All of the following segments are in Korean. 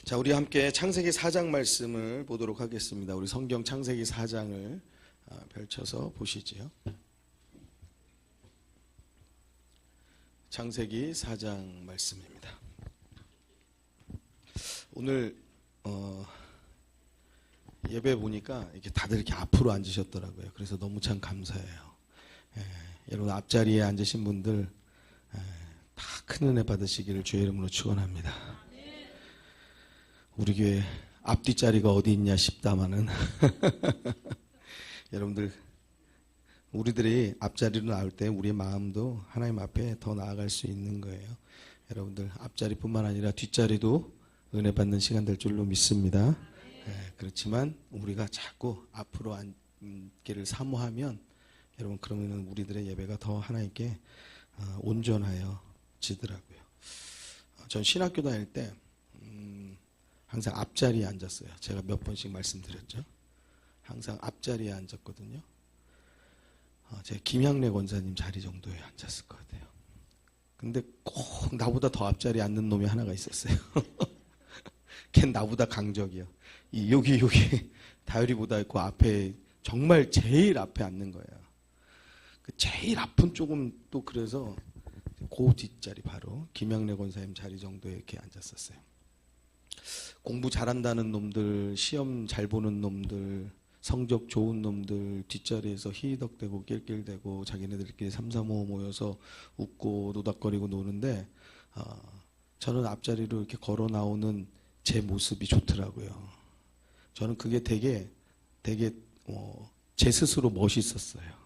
자, 우리 함께 창세기 4장 말씀을 보도록 하겠습니다. 우리 성경 창세기 4장을 펼쳐서 보시지요. 창세기 4장 말씀입니다. 오늘 예배 보니까 이렇게 다들 이렇게 앞으로 앉으셨더라고요. 그래서 너무 참 감사해요. 여러분 앞자리에 앉으신 분들 다 큰 은혜 받으시기를 주의 이름으로 축원합니다. 우리 교회 앞뒷자리가 어디 있냐 싶다마는 여러분들 우리들이 앞자리로 나올 때 우리의 마음도 하나님 앞에 더 나아갈 수 있는 거예요. 여러분들 앞자리뿐만 아니라 뒷자리도 은혜 받는 시간 될 줄로 믿습니다. 그렇지만 우리가 자꾸 앞으로 앉기를 사모하면 여러분 그러면 우리들의 예배가 더 하나님께 온전하여지더라고요. 전 신학교 다닐 때 항상 앞자리에 앉았어요. 제가 몇 번씩 말씀드렸죠. 항상 앞자리에 앉았거든요. 제가 김향래 권사님 자리 정도에 앉았을 것 같아요. 근데 꼭 나보다 더 앞자리에 앉는 놈이 하나가 있었어요. 걘 나보다 강적이요. 여기 다율이보다 있고 앞에 정말 제일 앞에 앉는 거예요. 그 제일 앞은 조금 또 그래서 그 뒷자리 바로 김향래 권사님 자리 정도에 이렇게 앉았었어요. 공부 잘한다는 놈들, 시험 잘 보는 놈들, 성적 좋은 놈들 뒷자리에서 희덕대고 낄낄대고 자기네들끼리 삼삼오오 모여서 웃고 노닥거리고 노는데 저는 앞자리로 이렇게 걸어 나오는 제 모습이 좋더라고요. 저는 그게 되게 제 스스로 멋있었어요.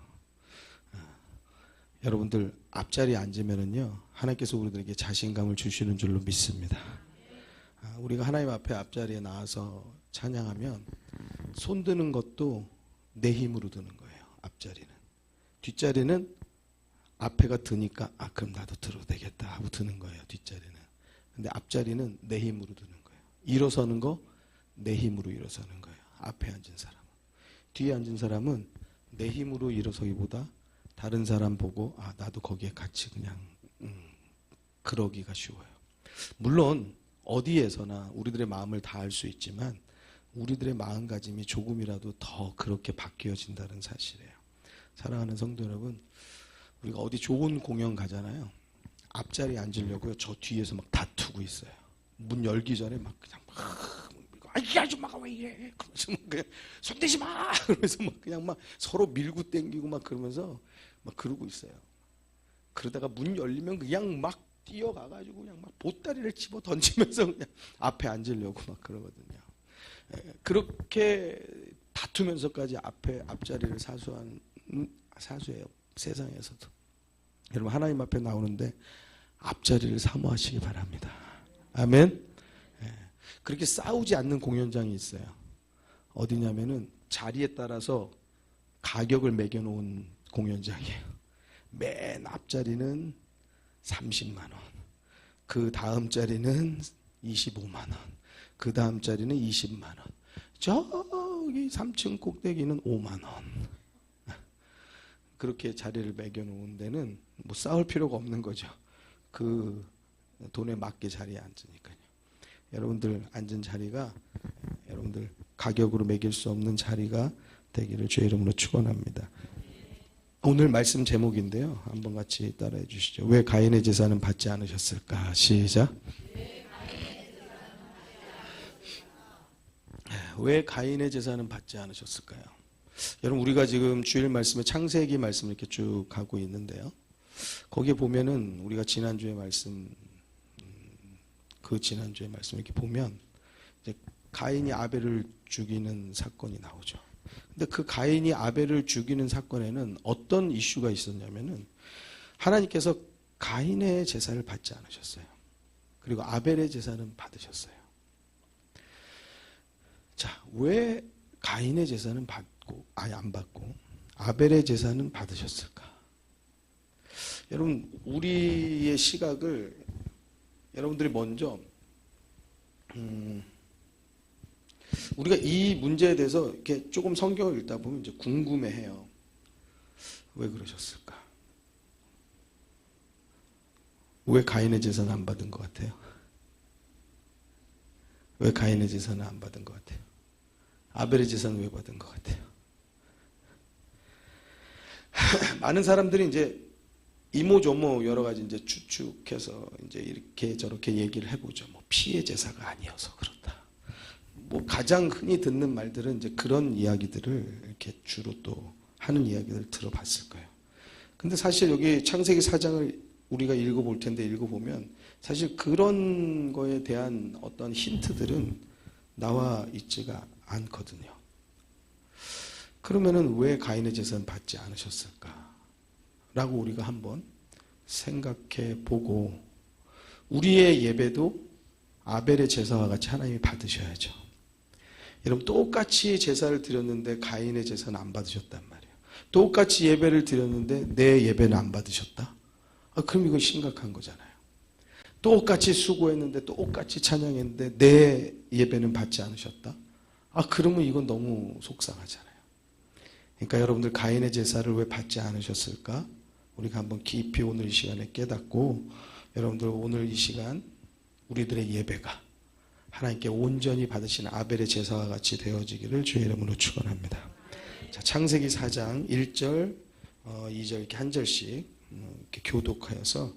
여러분들 앞자리에 앉으면은요 하나님께서 우리들에게 자신감을 주시는 줄로 믿습니다. 우리가 하나님 앞에 앞자리에 나와서 찬양하면 손 드는 것도 내 힘으로 드는 거예요. 앞자리는. 뒷자리는 앞에가 드니까 그럼 나도 들어도 되겠다 하고 드는 거예요. 뒷자리는. 근데 앞자리는 내 힘으로 드는 거예요. 일어서는 거 내 힘으로 일어서는 거예요. 앞에 앉은 사람은. 뒤에 앉은 사람은 내 힘으로 일어서기보다 다른 사람 보고 나도 거기에 같이 그냥 그러기가 쉬워요. 물론 어디에서나 우리들의 마음을 다 알 수 있지만 우리들의 마음가짐이 조금이라도 더 그렇게 바뀌어진다는 사실이에요. 사랑하는 성도 여러분, 우리가 어디 좋은 공연 가잖아요. 앞자리에 앉으려고요. 저 뒤에서 막 다투고 있어요. 문 열기 전에 막 그냥 이 아줌마가 왜 이래? 그러면서 그냥 손대지 마! 그러면서 막 그냥 막 서로 밀고 땡기고 막 그러면서 막 그러고 있어요. 그러다가 문 열리면 그냥 막 뛰어가가지고 그냥 막 보따리를 집어 던지면서 그냥 앞에 앉으려고 막 그러거든요. 그렇게 다투면서까지 앞자리를 사수해요. 세상에서도. 여러분 하나님 앞에 나오는데 앞자리를 사모하시기 바랍니다. 아멘. 그렇게 싸우지 않는 공연장이 있어요. 어디냐면은 자리에 따라서 가격을 매겨놓은 공연장이에요. 맨 앞자리는 30만 원, 그 다음 자리는 25만 원, 그 다음 자리는 20만 원, 저기 3층 꼭대기는 5만 원. 그렇게 자리를 매겨놓은 데는 뭐 싸울 필요가 없는 거죠. 그 돈에 맞게 자리에 앉으니까요. 여러분들 앉은 자리가 여러분들 가격으로 매길 수 없는 자리가 되기를 주의 이름으로 축원합니다. 오늘 말씀 제목인데요. 한번 같이 따라해 주시죠. 왜 가인의 제사는 받지 않으셨을까? 시작. 왜 가인의 제사는 받지 않으셨을까요? 여러분 우리가 지금 주일 말씀에 창세기 말씀을 이렇게 쭉 가고 있는데요. 거기에 보면은 우리가 지난주에 말씀 지난주에 말씀 이렇게 보면 이제 가인이 아벨을 죽이는 사건이 나오죠. 근데 그 가인이 아벨을 죽이는 사건에는 어떤 이슈가 있었냐면은 하나님께서 가인의 제사를 받지 않으셨어요. 그리고 아벨의 제사는 받으셨어요. 자, 왜 가인의 제사는 받고 안 받고 아벨의 제사는 받으셨을까? 여러분 우리의 시각을 여러분들이 먼저 우리가 이 문제에 대해서 이렇게 조금 성경을 읽다 보면 이제 궁금해해요. 왜 그러셨을까? 왜 가인의 제사는 안 받은 것 같아요? 왜 가인의 제사는 안 받은 것 같아요? 아벨의 제사는 왜 받은 것 같아요? 많은 사람들이 이제 이모저모 여러 가지 이제 추측해서 이제 이렇게 저렇게 얘기를 해보죠. 뭐 피의 제사가 아니어서 그렇다. 뭐 가장 흔히 듣는 말들은 이제 그런 이야기들을 이렇게 주로 또 하는 이야기들을 들어봤을 거예요. 근데 사실 여기 창세기 4장을 우리가 읽어볼 텐데 읽어보면 사실 그런 거에 대한 어떤 힌트들은 나와 있지가 않거든요. 그러면은 왜 가인의 제사는 받지 않으셨을까? 라고 우리가 한번 생각해 보고 우리의 예배도 아벨의 제사와 같이 하나님이 받으셔야죠. 여러분 똑같이 제사를 드렸는데 가인의 제사는 안 받으셨단 말이에요. 똑같이 예배를 드렸는데 내 예배는 안 받으셨다? 그럼 이건 심각한 거잖아요. 똑같이 수고했는데 똑같이 찬양했는데 내 예배는 받지 않으셨다? 그러면 이건 너무 속상하잖아요. 그러니까 여러분들 가인의 제사를 왜 받지 않으셨을까? 우리가 한번 깊이 오늘 이 시간에 깨닫고 여러분들 오늘 이 시간 우리들의 예배가 하나님께 온전히 받으신 아벨의 제사와 같이 되어지기를 주의 이름으로 축원합니다. 자, 창세기 4장 1절, 2절 이렇게 한 절씩 이렇게 교독하여서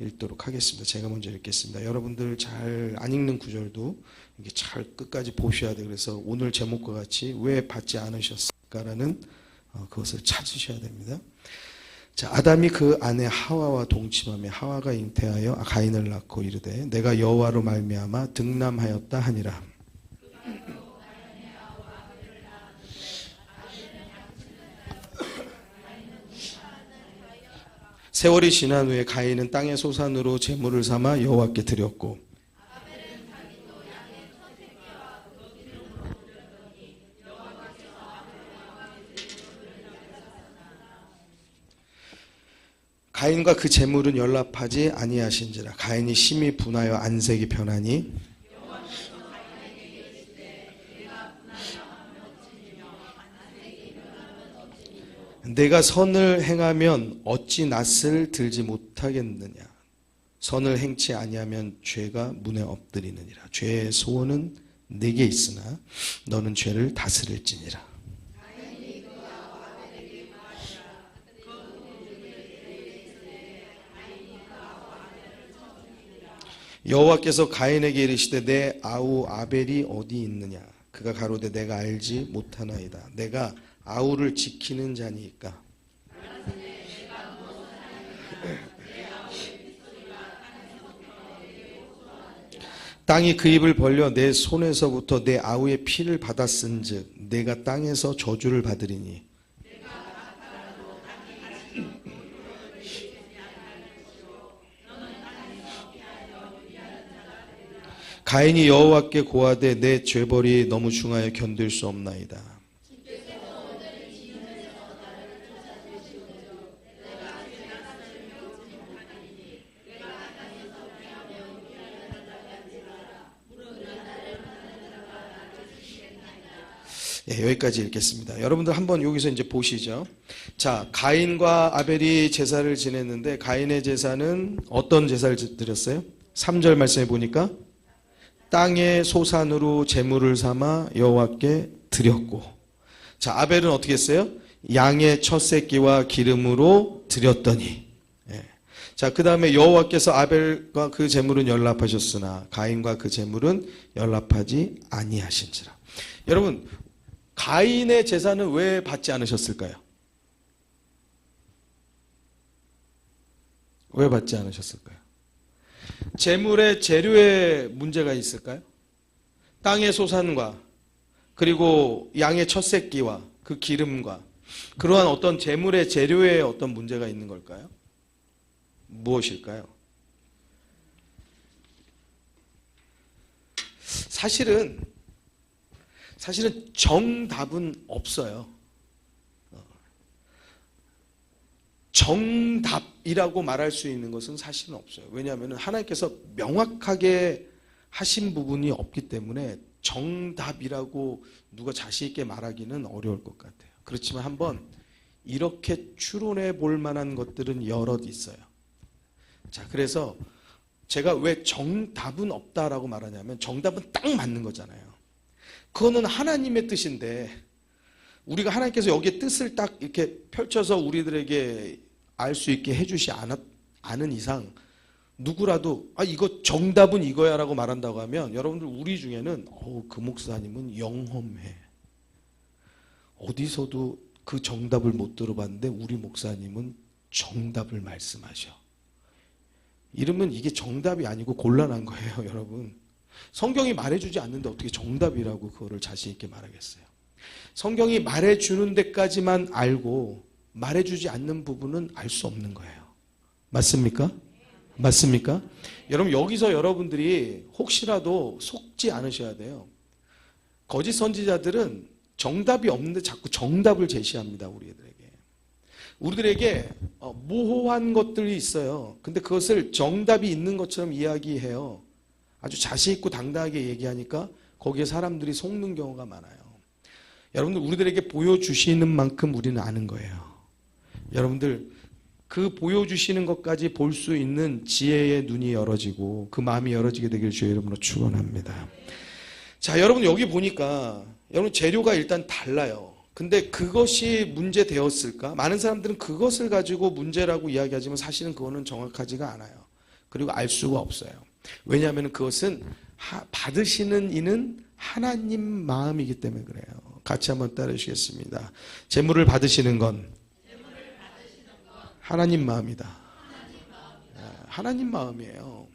읽도록 하겠습니다. 제가 먼저 읽겠습니다. 여러분들 잘 안 읽는 구절도 이렇게 잘 끝까지 보셔야 돼요. 그래서 오늘 제목과 같이 왜 받지 않으셨을까라는 그것을 찾으셔야 됩니다. 자, 아담이 그 아내 하와와 동침하며 하와가 잉태하여 가인을 낳고 이르되 내가 여호와로 말미암아 득남하였다 하니라. 세월이 지난 후에 가인은 땅의 소산으로 제물을 삼아 여호와께 드렸고 가인과 그 제물은 연락하지 아니하신지라. 가인이 심히 분하여 안색이 변하니 내가 선을 행하면 어찌 낯을 들지 못하겠느냐. 선을 행치 아니하면 죄가 문에 엎드리느니라. 죄의 소원은 내게 있으나 너는 죄를 다스릴지니라. 여호와께서 가인에게 이르시되 내 아우 아벨이 어디 있느냐. 그가 가로되 내가 알지 못하나이다. 내가 아우를 지키는 자니까. 땅이 그 입을 벌려 내 손에서부터 내 아우의 피를 받았은즉 내가 땅에서 저주를 받으리니. 가인이 여호와께 고하되 내 죄벌이 너무 중하여 견딜 수 없나이다. 예, 여기까지 읽겠습니다. 여러분들 한번 여기서 이제 보시죠. 자, 가인과 아벨이 제사를 지냈는데 가인의 제사는 어떤 제사를 드렸어요? 3절 말씀해 보니까 땅의 소산으로 제물을 삼아 여호와께 드렸고, 자, 아벨은 어떻게 했어요? 양의 첫 새끼와 기름으로 드렸더니. 예. 자, 그 다음에 여호와께서 아벨과 그 제물은 연락하셨으나 가인과 그 제물은 연락하지 아니하신지라. 여러분, 가인의 제사는 왜 받지 않으셨을까요? 왜 받지 않으셨을까요? 제물의 재료에 문제가 있을까요? 땅의 소산과 그리고 양의 첫 새끼와 그 기름과 그러한 어떤 제물의 재료에 어떤 문제가 있는 걸까요? 무엇일까요? 사실은 정답은 없어요. 정답이라고 말할 수 있는 것은 사실은 없어요. 왜냐하면 하나님께서 명확하게 하신 부분이 없기 때문에 정답이라고 누가 자신 있게 말하기는 어려울 것 같아요. 그렇지만 한번 이렇게 추론해 볼 만한 것들은 여럿 있어요. 자, 그래서 제가 왜 정답은 없다라고 말하냐면 정답은 딱 맞는 거잖아요. 그거는 하나님의 뜻인데 우리가 하나님께서 여기에 뜻을 딱 이렇게 펼쳐서 우리들에게 알 수 있게 해주시 않은 이상 누구라도 이거 정답은 이거야 라고 말한다고 하면 여러분들 우리 중에는 그 목사님은 영험해. 어디서도 그 정답을 못 들어봤는데 우리 목사님은 정답을 말씀하셔. 이러면 이게 정답이 아니고 곤란한 거예요, 여러분. 성경이 말해주지 않는데 어떻게 정답이라고 그거를 자신 있게 말하겠어요. 성경이 말해주는 데까지만 알고 말해주지 않는 부분은 알 수 없는 거예요. 맞습니까? 맞습니까? 여러분 여기서 여러분들이 혹시라도 속지 않으셔야 돼요. 거짓 선지자들은 정답이 없는데 자꾸 정답을 제시합니다. 우리들에게 모호한 것들이 있어요. 근데 그것을 정답이 있는 것처럼 이야기해요. 아주 자신 있고 당당하게 얘기하니까 거기에 사람들이 속는 경우가 많아요. 여러분들 우리들에게 보여주시는 만큼 우리는 아는 거예요. 여러분들 그 보여주시는 것까지 볼 수 있는 지혜의 눈이 열어지고 그 마음이 열어지게 되길 주의 이름으로 축원합니다. 자, 여러분 여기 보니까 여러분 재료가 일단 달라요. 근데 그것이 문제 되었을까? 많은 사람들은 그것을 가지고 문제라고 이야기하지만 사실은 그거는 정확하지가 않아요. 그리고 알 수가 없어요. 왜냐하면 그것은 받으시는 이는 하나님 마음이기 때문에 그래요. 같이 한번 따라 주시겠습니다. 재물을 받으시는 건 하나님 마음이다. 하나님 마음이에요.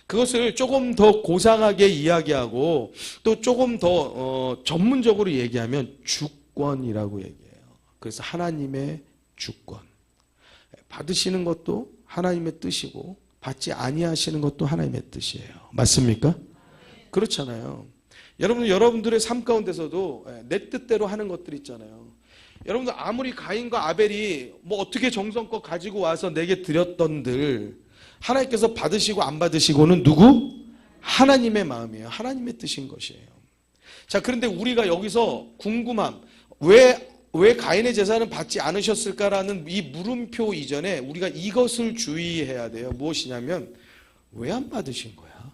그것을 조금 더 고상하게 이야기하고 또 조금 더 전문적으로 얘기하면 주권이라고 얘기해요. 그래서 하나님의 주권. 받으시는 것도 하나님의 뜻이고 받지 아니하시는 것도 하나님의 뜻이에요. 맞습니까? 그렇잖아요. 여러분들의 삶 가운데서도 내 뜻대로 하는 것들 있잖아요. 여러분들 아무리 가인과 아벨이 뭐 어떻게 정성껏 가지고 와서 내게 드렸던들 하나님께서 받으시고 안 받으시고는 누구? 하나님의 마음이에요. 하나님의 뜻인 것이에요. 자, 그런데 우리가 여기서 궁금함, 왜 가인의 제사는 받지 않으셨을까라는 이 물음표 이전에 우리가 이것을 주의해야 돼요. 무엇이냐면 왜 안 받으신 거야?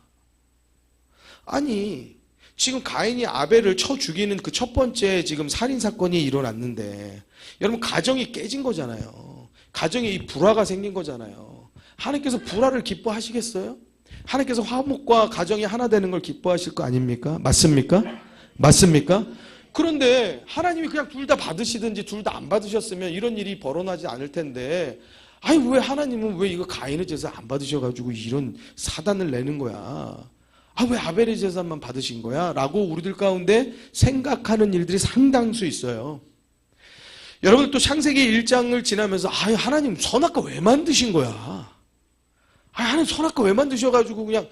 아니 지금 가인이 아벨을 쳐 죽이는 그 첫 번째 지금 살인사건이 일어났는데 여러분 가정이 깨진 거잖아요. 가정에 이 불화가 생긴 거잖아요. 하나님께서 불화를 기뻐하시겠어요? 하나님께서 화목과 가정이 하나 되는 걸 기뻐하실 거 아닙니까? 맞습니까? 맞습니까? 그런데 하나님이 그냥 둘 다 받으시든지 둘 다 안 받으셨으면 이런 일이 벌어나지 않을 텐데 왜 하나님은 왜 이거 가인의 제사 안 받으셔가지고 이런 사단을 내는 거야? 왜 아벨의 제사만 받으신 거야? 라고 우리들 가운데 생각하는 일들이 상당수 있어요. 여러분 또 창세기 1장을 지나면서 하나님 선악과 왜 만드신 거야? 하나님 선악과 왜 만드셔가지고 그냥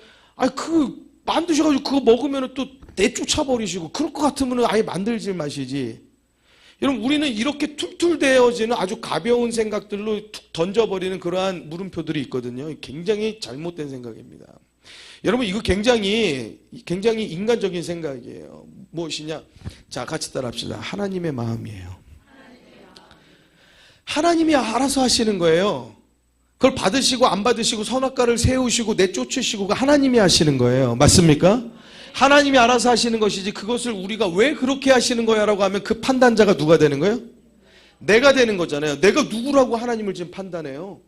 만드셔가지고 그거 먹으면 또 내쫓아버리시고 그럴 것 같으면 아예 만들지 마시지. 여러분 우리는 이렇게 툴툴대어지는 아주 가벼운 생각들로 툭 던져버리는 그러한 물음표들이 있거든요. 굉장히 잘못된 생각입니다. 여러분 이거 굉장히 인간적인 생각이에요. 무엇이냐? 자, 같이 따라합시다. 하나님의 마음이에요. 하나님이 알아서 하시는 거예요. 그걸 받으시고 안 받으시고 선악과를 세우시고 내쫓으시고 하나님이 하시는 거예요. 맞습니까? 하나님이 알아서 하시는 것이지 그것을 우리가 왜 그렇게 하시는 거야 라고 하면 그 판단자가 누가 되는 거예요? 내가 되는 거잖아요. 내가 누구라고 하나님을 지금 판단해요?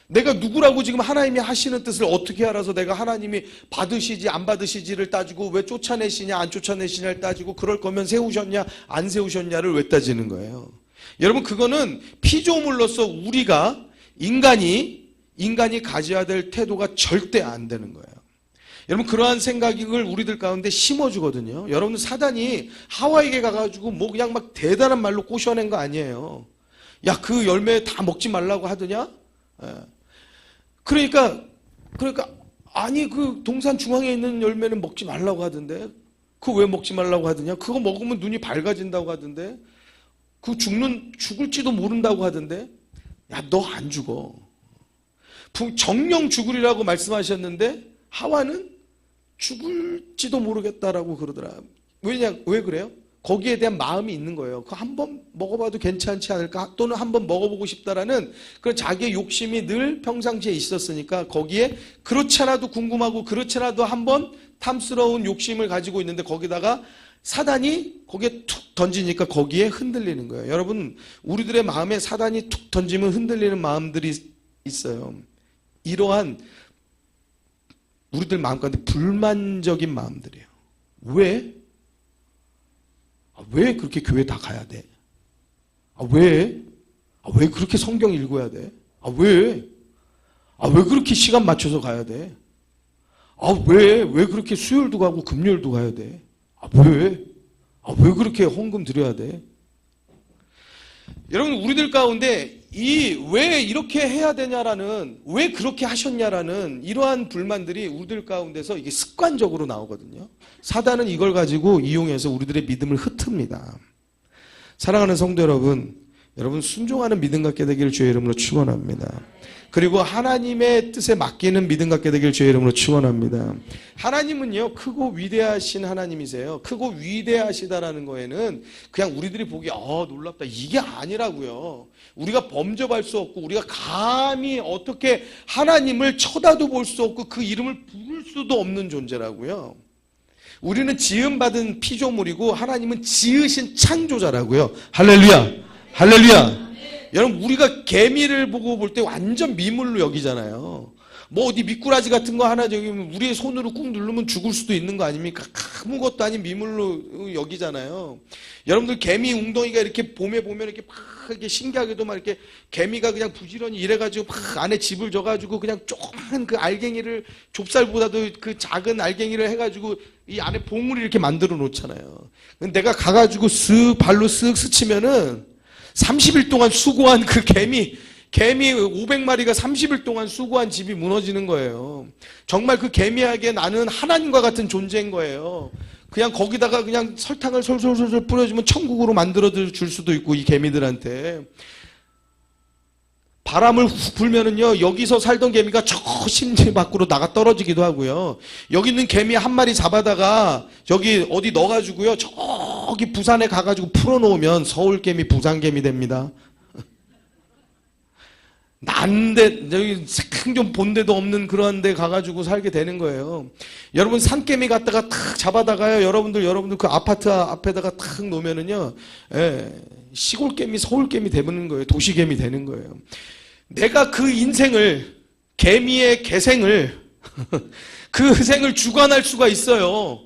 내가 누구라고 지금 하나님이 하시는 뜻을 어떻게 알아서 내가 하나님이 받으시지 안 받으시지를 따지고 왜 쫓아내시냐 안 쫓아내시냐를 따지고 그럴 거면 세우셨냐 안 세우셨냐를 왜 따지는 거예요? 여러분 그거는 피조물로서 우리가 인간이 가져야 될 태도가 절대 안 되는 거예요. 여러분 그러한 생각을 우리들 가운데 심어주거든요. 여러분 사단이 하와에게 가가지고 뭐 그냥 막 대단한 말로 꼬셔낸 거 아니에요. 야, 그 열매 다 먹지 말라고 하더냐? 그러니까 아니 그 동산 중앙에 있는 열매는 먹지 말라고 하던데 그거 왜 먹지 말라고 하더냐? 그거 먹으면 눈이 밝아진다고 하던데 그 죽을지도 모른다고 하던데 야, 너 안 죽어. 정령 죽으리라고 말씀하셨는데 하와는 죽을지도 모르겠다라고 그러더라. 왜 그래요? 거기에 대한 마음이 있는 거예요. 그거 한번 먹어봐도 괜찮지 않을까? 또는 한번 먹어보고 싶다라는 그런 자기의 욕심이 늘 평상시에 있었으니까 거기에 그렇지 않아도 궁금하고 그렇지 않아도 한번 탐스러운 욕심을 가지고 있는데 거기다가 사단이 거기에 툭 던지니까 거기에 흔들리는 거예요. 여러분, 우리들의 마음에 사단이 툭 던지면 흔들리는 마음들이 있어요. 이러한 우리들 마음 가운데 불만적인 마음들이에요. 왜? 왜 그렇게 교회 다 가야 돼? 왜? 왜 그렇게 성경 읽어야 돼? 왜? 왜 그렇게 시간 맞춰서 가야 돼? 왜 그렇게 수요일도 가고 금요일도 가야 돼? 왜? 왜 그렇게 헌금 드려야 돼? 여러분, 우리들 가운데 왜 이렇게 해야 되냐라는, 왜 그렇게 하셨냐라는 이러한 불만들이 우리들 가운데서 이게 습관적으로 나오거든요. 사단은 이걸 가지고 이용해서 우리들의 믿음을 흩습니다. 사랑하는 성도 여러분, 여러분 순종하는 믿음 갖게 되기를 주의 이름으로 축원합니다. 그리고 하나님의 뜻에 맡기는 믿음 갖게 되기를 주의 이름으로 축원합니다. 하나님은요, 크고 위대하신 하나님이세요. 크고 위대하시다라는 거에는 그냥 우리들이 보기에 놀랍다 이게 아니라고요. 우리가 범접할 수 없고 우리가 감히 어떻게 하나님을 쳐다도 볼 수 없고 그 이름을 부를 수도 없는 존재라고요. 우리는 지음받은 피조물이고 하나님은 지으신 창조자라고요. 할렐루야, 할렐루야. 여러분, 우리가 개미를 보고 볼 때 완전 미물로 여기잖아요. 뭐 어디 미꾸라지 같은 거 하나 저기 우리의 손으로 꾹 누르면 죽을 수도 있는 거 아닙니까? 아무것도 아닌 미물로 여기잖아요. 여러분들 개미 웅덩이가 이렇게 봄에 보면 이렇게 막 이렇게 신기하게도 막 이렇게 개미가 그냥 부지런히 이래가지고 막 안에 집을 져가지고 그냥 조그만 그 알갱이를 좁쌀보다도 그 작은 알갱이를 해가지고 이 안에 봉우리 이렇게 만들어 놓잖아요. 내가 가가지고 발로 쓱 스치면은 30일 동안 수고한 그 개미 500마리가 30일 동안 수고한 집이 무너지는 거예요. 정말 그 개미에게 나는 하나님과 같은 존재인 거예요. 그냥 거기다가 그냥 설탕을 솔솔솔 뿌려주면 천국으로 만들어 줄 수도 있고, 이 개미들한테. 바람을 훅 불면은요, 여기서 살던 개미가 저 심지 밖으로 나가 떨어지기도 하고요. 여기 있는 개미 한 마리 잡아다가 여기 어디 넣어가지고요, 저기 부산에 가가지고 풀어놓으면 서울 개미, 부산 개미 됩니다. 난데 여기 생전 본 데도 없는 그런 데 가가지고 살게 되는 거예요. 여러분, 산개미 갖다가 탁 잡아다가요, 여러분들 그 아파트 앞에다가 탁 놓으면은요, 시골개미, 서울개미 되는 거예요. 도시개미 되는 거예요. 내가 그 인생을, 개미의 개생을 그 생을 주관할 수가 있어요.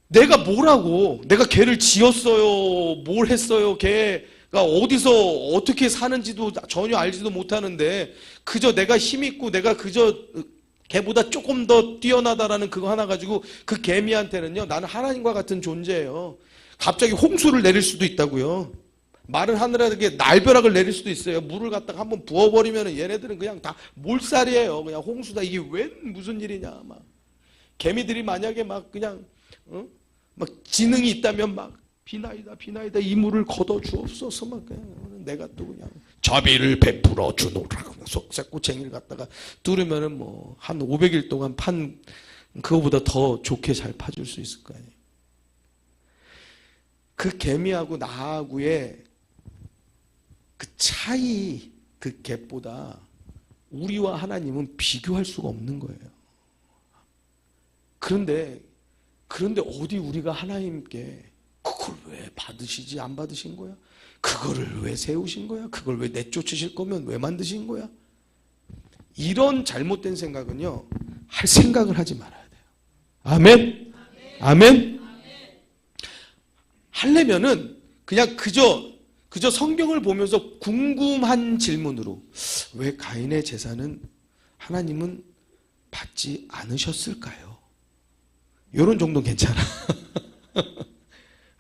내가 뭐라고, 내가 개를 지었어요, 뭘 했어요, 개가 어디서 어떻게 사는지도 전혀 알지도 못하는데 그저 내가 힘있고 내가 그저 개보다 조금 더 뛰어나다라는 그거 하나 가지고 그 개미한테는요, 나는 하나님과 같은 존재예요. 갑자기 홍수를 내릴 수도 있다고요. 마른 하늘에게 날벼락을 내릴 수도 있어요. 물을 갖다가 한번 부어버리면 얘네들은 그냥 다 몰살이에요. 그냥 홍수다. 이게 웬 무슨 일이냐. 막 개미들이 만약에 막 그냥 막 지능이 있다면 막 비나이다 이 물을 걷어 주옵소서. 막 그냥 내가 또 그냥 자비를 베풀어 주노라. 속새꼬챙이를 갖다가 뚫으면은 뭐 한 500일 동안 판 그거보다 더 좋게 잘 파줄 수 있을 거 아니에요. 그 개미하고 나하고의 그 차이, 그 갭보다 우리와 하나님은 비교할 수가 없는 거예요. 그런데 어디 우리가 하나님께 그걸 왜 받으시지 안 받으신 거야? 그거를 왜 세우신 거야? 그걸 왜 내쫓으실 거면 왜 만드신 거야? 이런 잘못된 생각은요, 할 생각을 하지 말아야 돼요. 아멘? 아멘? 하려면은 그냥 그저 성경을 보면서 궁금한 질문으로, 왜 가인의 제사는 하나님은 받지 않으셨을까요? 이런 정도는 괜찮아.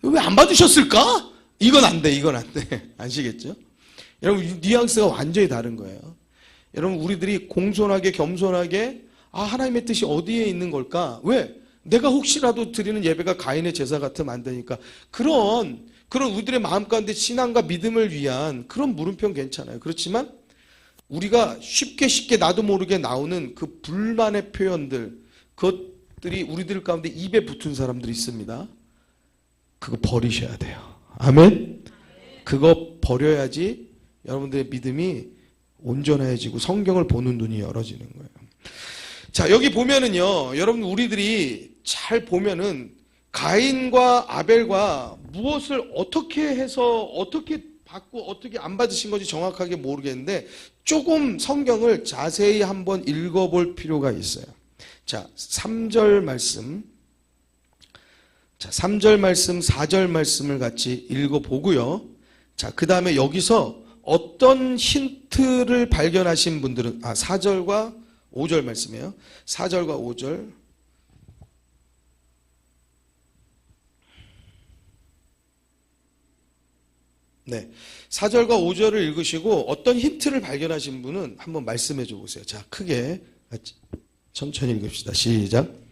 왜 안 받으셨을까? 이건 안 돼. 아시겠죠? 여러분, 뉘앙스가 완전히 다른 거예요. 여러분, 우리들이 공손하게 겸손하게 하나님의 뜻이 어디에 있는 걸까? 왜? 내가 혹시라도 드리는 예배가 가인의 제사 같으면 안 되니까. 그런 우리들의 마음 가운데 신앙과 믿음을 위한 그런 물음표 괜찮아요. 그렇지만 우리가 쉽게 나도 모르게 나오는 그 불만의 표현들, 그것들이 우리들 가운데 입에 붙은 사람들이 있습니다. 그거 버리셔야 돼요. 아멘? 그거 버려야지 여러분들의 믿음이 온전해지고 성경을 보는 눈이 열어지는 거예요. 자, 여기 보면은요, 여러분 우리들이 잘 보면은 가인과 아벨과 무엇을 어떻게 해서 어떻게 받고 어떻게 안 받으신 건지 정확하게 모르겠는데 조금 성경을 자세히 한번 읽어볼 필요가 있어요. 자, 3절 말씀. 자, 3절 말씀, 4절 말씀을 같이 읽어보고요. 자, 그 다음에 여기서 어떤 힌트를 발견하신 분들은 4절과 5절 말씀이에요. 4절과 5절. 네. 4절과 5절을 읽으시고 어떤 힌트를 발견하신 분은 한번 말씀해 줘 보세요. 자, 크게 천천히 읽읍시다. 시작.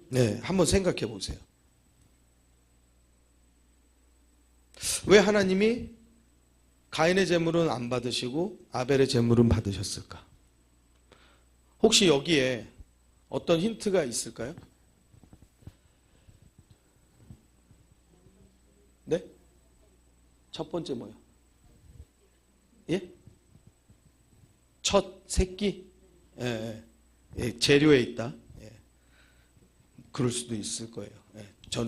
네, 한번 생각해 보세요. 왜 하나님이 가인의 제물은 안 받으시고 아벨의 제물은 받으셨을까? 혹시 여기에 어떤 힌트가 있을까요? 네? 첫 번째 뭐요? 예? 첫 새끼? 예, 예. 재료에 있다. 예. 그럴 수도 있을 거예요. 예.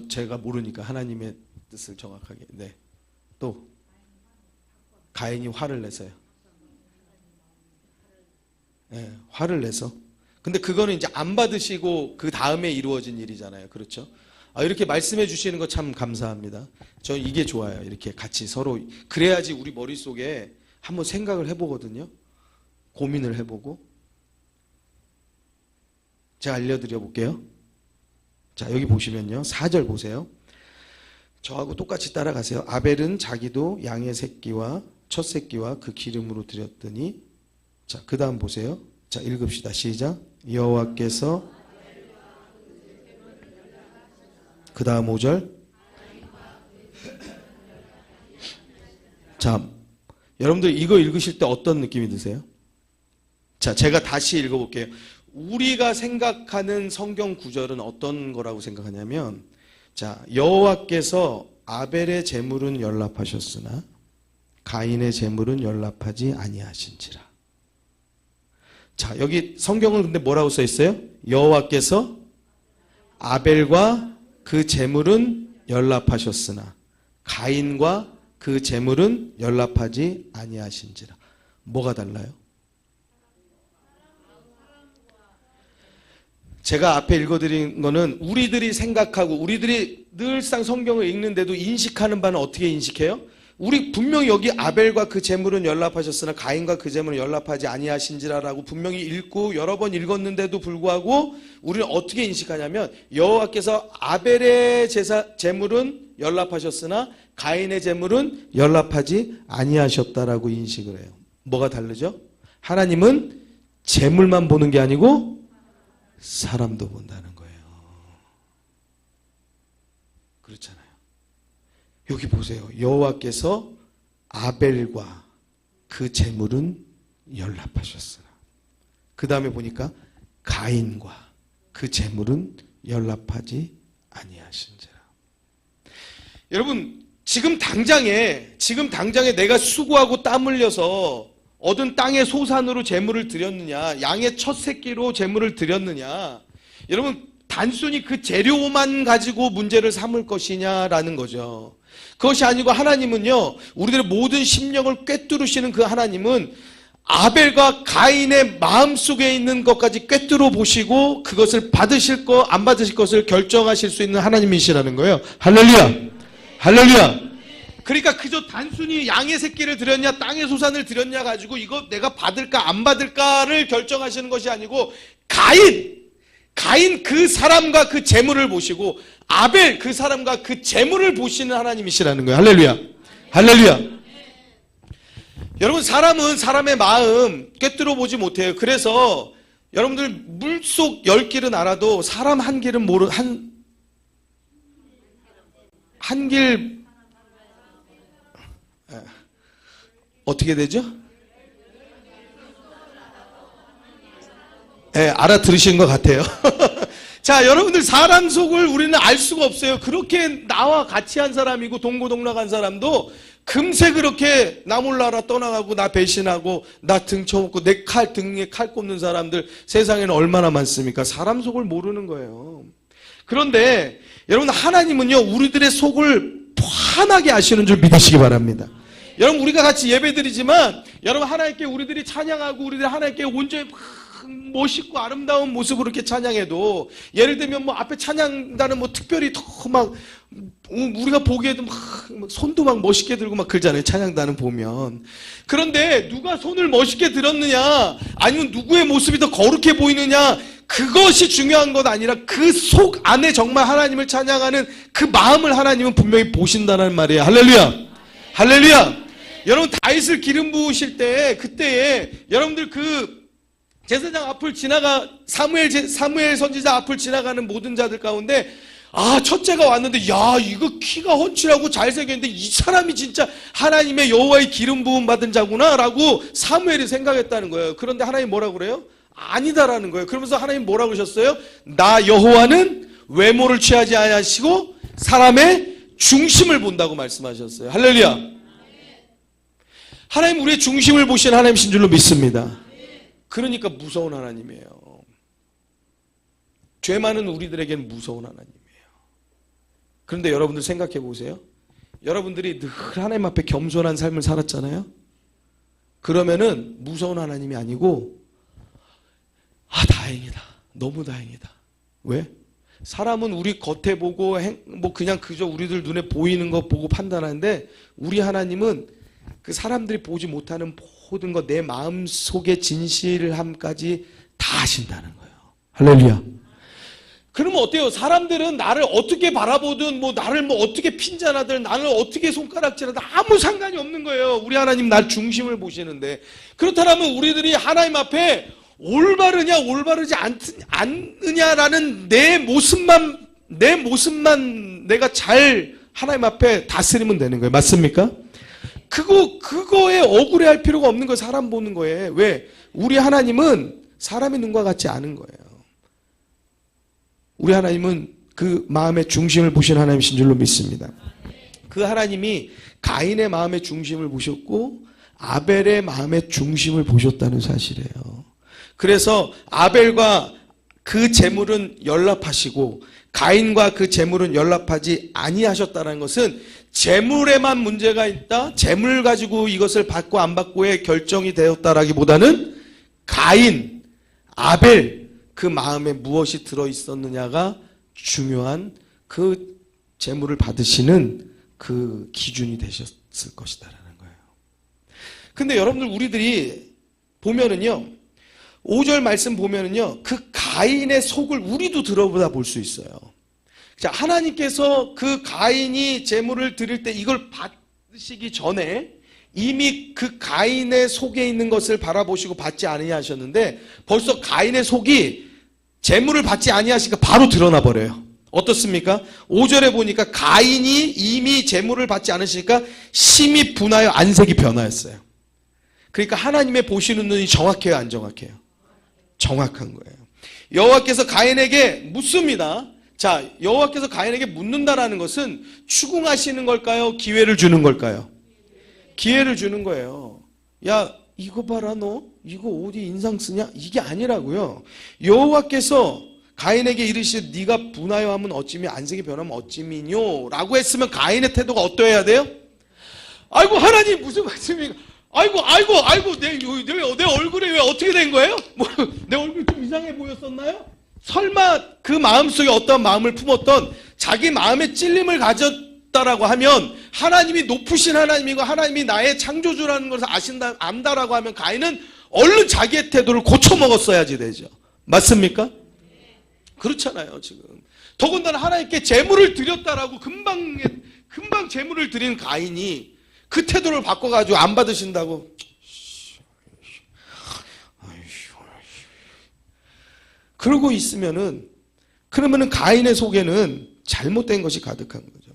제가 모르니까 하나님의 뜻을 정확하게. 네. 또 가인이 화를 내서요. 네, 화를 내서. 근데 그거는 이제 안 받으시고 그 다음에 이루어진 일이잖아요. 그렇죠? 이렇게 말씀해 주시는 거 참 감사합니다. 저 이게 좋아요. 이렇게 같이 서로 그래야지 우리 머릿속에 한번 생각을 해보거든요. 고민을 해보고. 제가 알려드려 볼게요. 자, 여기 보시면요. 4절 보세요. 저하고 똑같이 따라가세요. 아벨은 자기도 양의 새끼와 첫 새끼와 그 기름으로 드렸더니. 자, 그 다음 보세요. 자, 읽읍시다. 시작. 여호와께서. 그 다음 5절. 자, 여러분들 이거 읽으실 때 어떤 느낌이 드세요? 자, 제가 다시 읽어볼게요. 우리가 생각하는 성경 구절은 어떤 거라고 생각하냐면, 자, 여호와께서 아벨의 제물은 연락하셨으나 가인의 제물은 연락하지 아니하신지라. 자, 여기 성경은 근데 뭐라고 써 있어요? 여호와께서 아벨과 그 제물은 연락하셨으나 가인과 그 제물은 연락하지 아니하신지라. 뭐가 달라요? 제가 앞에 읽어드린 거는 우리들이 생각하고 우리들이 늘상 성경을 읽는데도 인식하는 바는 어떻게 인식해요? 우리 분명히 여기 아벨과 그 제물은 연락하셨으나 가인과 그 제물은 연락하지 아니하신지라라고 분명히 읽고 여러 번 읽었는데도 불구하고 우리는 어떻게 인식하냐면 여호와께서 아벨의 제물은 연락하셨으나 가인의 제물은 연락하지 아니하셨다라고 인식을 해요. 뭐가 다르죠? 하나님은 제물만 보는 게 아니고 사람도 본다는 거예요. 그렇잖아요. 여기 보세요. 여호와께서 아벨과 그 제물은 연락하셨으나 그 다음에 보니까 가인과 그 제물은 연락하지 아니하신지라. 여러분 지금 당장에 내가 수고하고 땀 흘려서 얻은 땅의 소산으로 제물을 드렸느냐, 양의 첫 새끼로 제물을 드렸느냐, 여러분 단순히 그 재료만 가지고 문제를 삼을 것이냐라는 거죠. 그것이 아니고 하나님은요, 우리들의 모든 심령을 꿰뚫으시는 그 하나님은 아벨과 가인의 마음속에 있는 것까지 꿰뚫어 보시고 그것을 받으실 것, 안 받으실 것을 결정하실 수 있는 하나님이시라는 거예요. 할렐루야! 할렐루야! 그러니까 그저 단순히 양의 새끼를 드렸냐 땅의 소산을 드렸냐 가지고 이거 내가 받을까 안 받을까를 결정하시는 것이 아니고 가인 그 사람과 그 재물을 보시고 아벨 그 사람과 그 재물을 보시는 하나님이시라는 거예요. 할렐루야. 할렐루야. 여러분 사람은 사람의 마음 꿰뚫어 보지 못해요. 그래서 여러분들 물속 10길은 알아도 사람 한 길은 한길 어떻게 되죠? 알아들으신 것 같아요. 자, 여러분들 사람 속을 우리는 알 수가 없어요. 그렇게 나와 같이 한 사람이고 동고동락한 사람도 금세 그렇게 나 몰라라 떠나가고 나 배신하고 나 등 쳐먹고 내 등에 칼 꼽는 사람들 세상에는 얼마나 많습니까? 사람 속을 모르는 거예요. 그런데 여러분 하나님은요 우리들의 속을 환하게 아시는 줄 믿으시기 바랍니다. 여러분 우리가 같이 예배드리지만 여러분 하나님께 우리들이 찬양하고 우리들이 하나님께 온전히 멋있고 아름다운 모습으로 이렇게 찬양해도 예를 들면 뭐 앞에 찬양단은 뭐 특별히 더 막 우리가 보기에도 막 손도 막 멋있게 들고 막 그러잖아요. 찬양단은 보면. 그런데 누가 손을 멋있게 들었느냐 아니면 누구의 모습이 더 거룩해 보이느냐 그것이 중요한 것 아니라 그 속 안에 정말 하나님을 찬양하는 그 마음을 하나님은 분명히 보신다는 말이에요. 할렐루야. 할렐루야. 여러분 다윗을 기름 부으실 때 그때에 여러분들 그 제사장 앞을 사무엘 선지자 앞을 지나가는 모든 자들 가운데 첫째가 왔는데 이거 키가 훤칠하고 잘생겼는데 이 사람이 진짜 하나님의 여호와의 기름 부음 받은 자구나 라고 사무엘이 생각했다는 거예요. 그런데 하나님 뭐라고 그래요? 아니다라는 거예요. 그러면서 하나님 뭐라고 하셨어요? 나 여호와는 외모를 취하지 아니하시고 사람의 중심을 본다고 말씀하셨어요. 할렐루야. 하나님 우리의 중심을 보시는 하나님이신 줄로 믿습니다. 그러니까 무서운 하나님이에요. 죄 많은 우리들에게는 무서운 하나님이에요. 그런데 여러분들 생각해 보세요. 여러분들이 늘 하나님 앞에 겸손한 삶을 살았잖아요. 그러면은 무서운 하나님이 아니고 다행이다. 너무 다행이다. 왜? 사람은 우리 겉에 보고 뭐 그냥 그저 우리들 눈에 보이는 거 보고 판단하는데 우리 하나님은 그 사람들이 보지 못하는 모든 것 내 마음속의 진실함까지 다 아신다는 거예요. 할렐루야. 그러면 어때요? 사람들은 나를 어떻게 바라보든 뭐 나를 뭐 어떻게 핀잔하든 나를 어떻게 손가락질하든 아무 상관이 없는 거예요. 우리 하나님 날 중심을 보시는데 그렇다면 우리들이 하나님 앞에 올바르냐 올바르지 않느냐라는 내 모습만 내가 잘 하나님 앞에 다스리면 되는 거예요. 맞습니까? 그거에 억울해할 필요가 없는 거예요. 사람 보는 거에. 왜? 우리 하나님은 사람의 눈과 같지 않은 거예요. 우리 하나님은 그 마음의 중심을 보신 하나님이신 줄로 믿습니다. 그 하나님이 가인의 마음의 중심을 보셨고 아벨의 마음의 중심을 보셨다는 사실이에요. 그래서 아벨과 그 재물은 연락하시고 가인과 그 재물은 연락하지 아니하셨다는 것은 재물에만 문제가 있다. 재물 가지고 이것을 받고 안 받고의 결정이 되었다라기보다는 가인, 아벨 그 마음에 무엇이 들어있었느냐가 중요한 그 재물을 받으시는 그 기준이 되셨을 것이다라는 거예요. 근데 여러분들 우리들이 보면은요 5절 말씀 보면은요 그 가인의 속을 우리도 들어보다 볼 수 있어요. 자, 하나님께서 그 가인이 제물을 드릴 때 이걸 받으시기 전에 이미 그 가인의 속에 있는 것을 바라보시고 받지 아니하셨는데 하셨는데 벌써 가인의 속이 제물을 받지 아니하시니까 바로 드러나 버려요. 어떻습니까? 5절에 보니까 가인이 이미 제물을 받지 않으시니까 심히 분하여 안색이 변하였어요. 그러니까 하나님의 보시는 눈이 정확해요, 안 정확해요? 정확한 거예요. 여호와께서 가인에게 묻습니다. 자, 여호와께서 가인에게 묻는다라는 것은 추궁하시는 걸까요? 기회를 주는 걸까요? 기회를 주는 거예요. 야, 이거 봐라 너 이거 어디 인상 쓰냐? 이게 아니라고요. 여호와께서 가인에게 이르시되 네가 분하여 하면 어찌미 안색이 변하면 어찌미뇨 라고 했으면 가인의 태도가 어떠해야 돼요? 아이고 하나님 무슨 말씀입니까? 아이고 내 얼굴이 왜 어떻게 된 거예요? 뭐 내 얼굴이 좀 이상해 보였었나요? 설마 그 마음속에 어떤 마음을 품었던 자기 마음의 찔림을 가졌다라고 하면 하나님이 높으신 하나님이고 하나님이 나의 창조주라는 것을 안다라고 하면 가인은 얼른 자기의 태도를 고쳐먹었어야지 되죠. 맞습니까? 그렇잖아요 지금. 더군다나 하나님께 재물을 드렸다라고 금방 재물을 드린 가인이 그 태도를 바꿔가지고 안 받으신다고 그러고 있으면은 그러면은 가인의 속에는 잘못된 것이 가득한 거죠.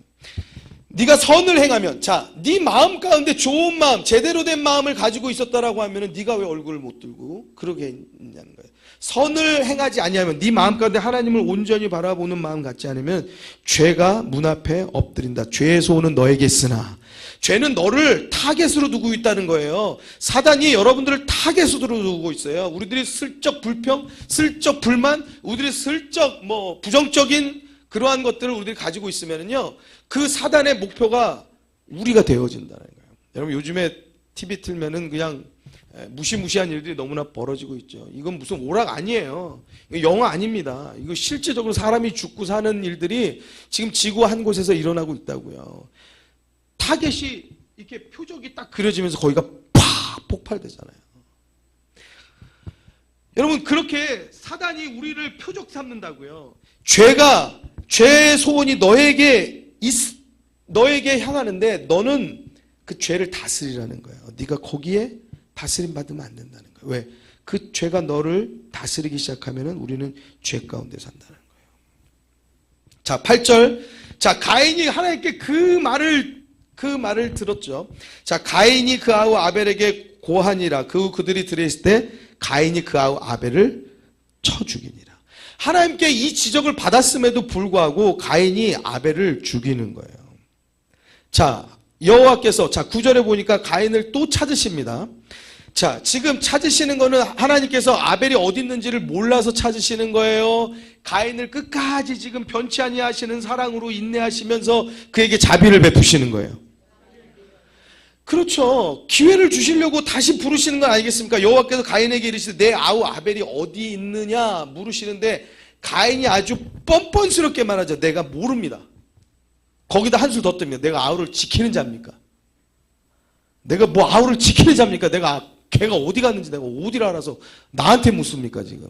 네가 선을 행하면, 자, 네 마음 가운데 좋은 마음, 제대로 된 마음을 가지고 있었다라고 하면은 네가 왜 얼굴을 못 들고 그러게 있냐는 거예요. 선을 행하지 아니하면, 네 마음 가운데 하나님을 온전히 바라보는 마음 갖지 않으면 죄가 문 앞에 엎드린다. 죄의 소원은 너에게 있으나, 죄는 너를 타겟으로 두고 있다는 거예요. 사단이 여러분들을 타겟으로 두고 있어요. 우리들이 슬쩍 불평, 슬쩍 불만, 우리들이 슬쩍 부정적인 그러한 것들을 우리들이 가지고 있으면은요, 그 사단의 목표가 우리가 되어진다는 거예요. 여러분, 요즘에 TV 틀면은 그냥 무시무시한 일들이 너무나 벌어지고 있죠. 이건 무슨 오락 아니에요. 이거 영화 아닙니다. 이거 실제적으로 사람이 죽고 사는 일들이 지금 지구 한 곳에서 일어나고 있다고요. 타겟이 이렇게 표적이 딱 그려지면서 거기가 팍 폭발되잖아요. 여러분, 그렇게 사단이 우리를 표적 삼는다고요. 죄의 소원이 너에게 향하는데 너는 그 죄를 다스리라는 거예요. 네가 거기에 다스림 받으면 안 된다는 거예요. 왜? 그 죄가 너를 다스리기 시작하면은 우리는 죄 가운데 산다는 거예요. 자, 8절. 자, 가인이 하나님께 그 말을 들었죠. 자, 가인이 그 아우 아벨에게 고하니라. 그들이 들었을 때 가인이 그 아우 아벨을 쳐 죽이니라. 하나님께 이 지적을 받았음에도 불구하고 가인이 아벨을 죽이는 거예요. 자, 여호와께서, 자, 9절에 보니까 가인을 또 찾으십니다. 자, 지금 찾으시는 거는 하나님께서 아벨이 어디 있는지를 몰라서 찾으시는 거예요. 가인을 끝까지 지금 변치 아니하시는 사랑으로 인내하시면서 그에게 자비를 베푸시는 거예요. 그렇죠. 기회를 주시려고 다시 부르시는 건 아니겠습니까? 여호와께서 가인에게 이르시되 내 아우 아벨이 어디 있느냐 물으시는데 가인이 아주 뻔뻔스럽게 말하죠. 내가 모릅니다. 거기다 한술 더 뜹니다. 내가 아우를 지키는 자입니까? 내가 아우를 지키는 자입니까? 걔가 어디 갔는지 내가 어디를 알아서 나한테 묻습니까 지금?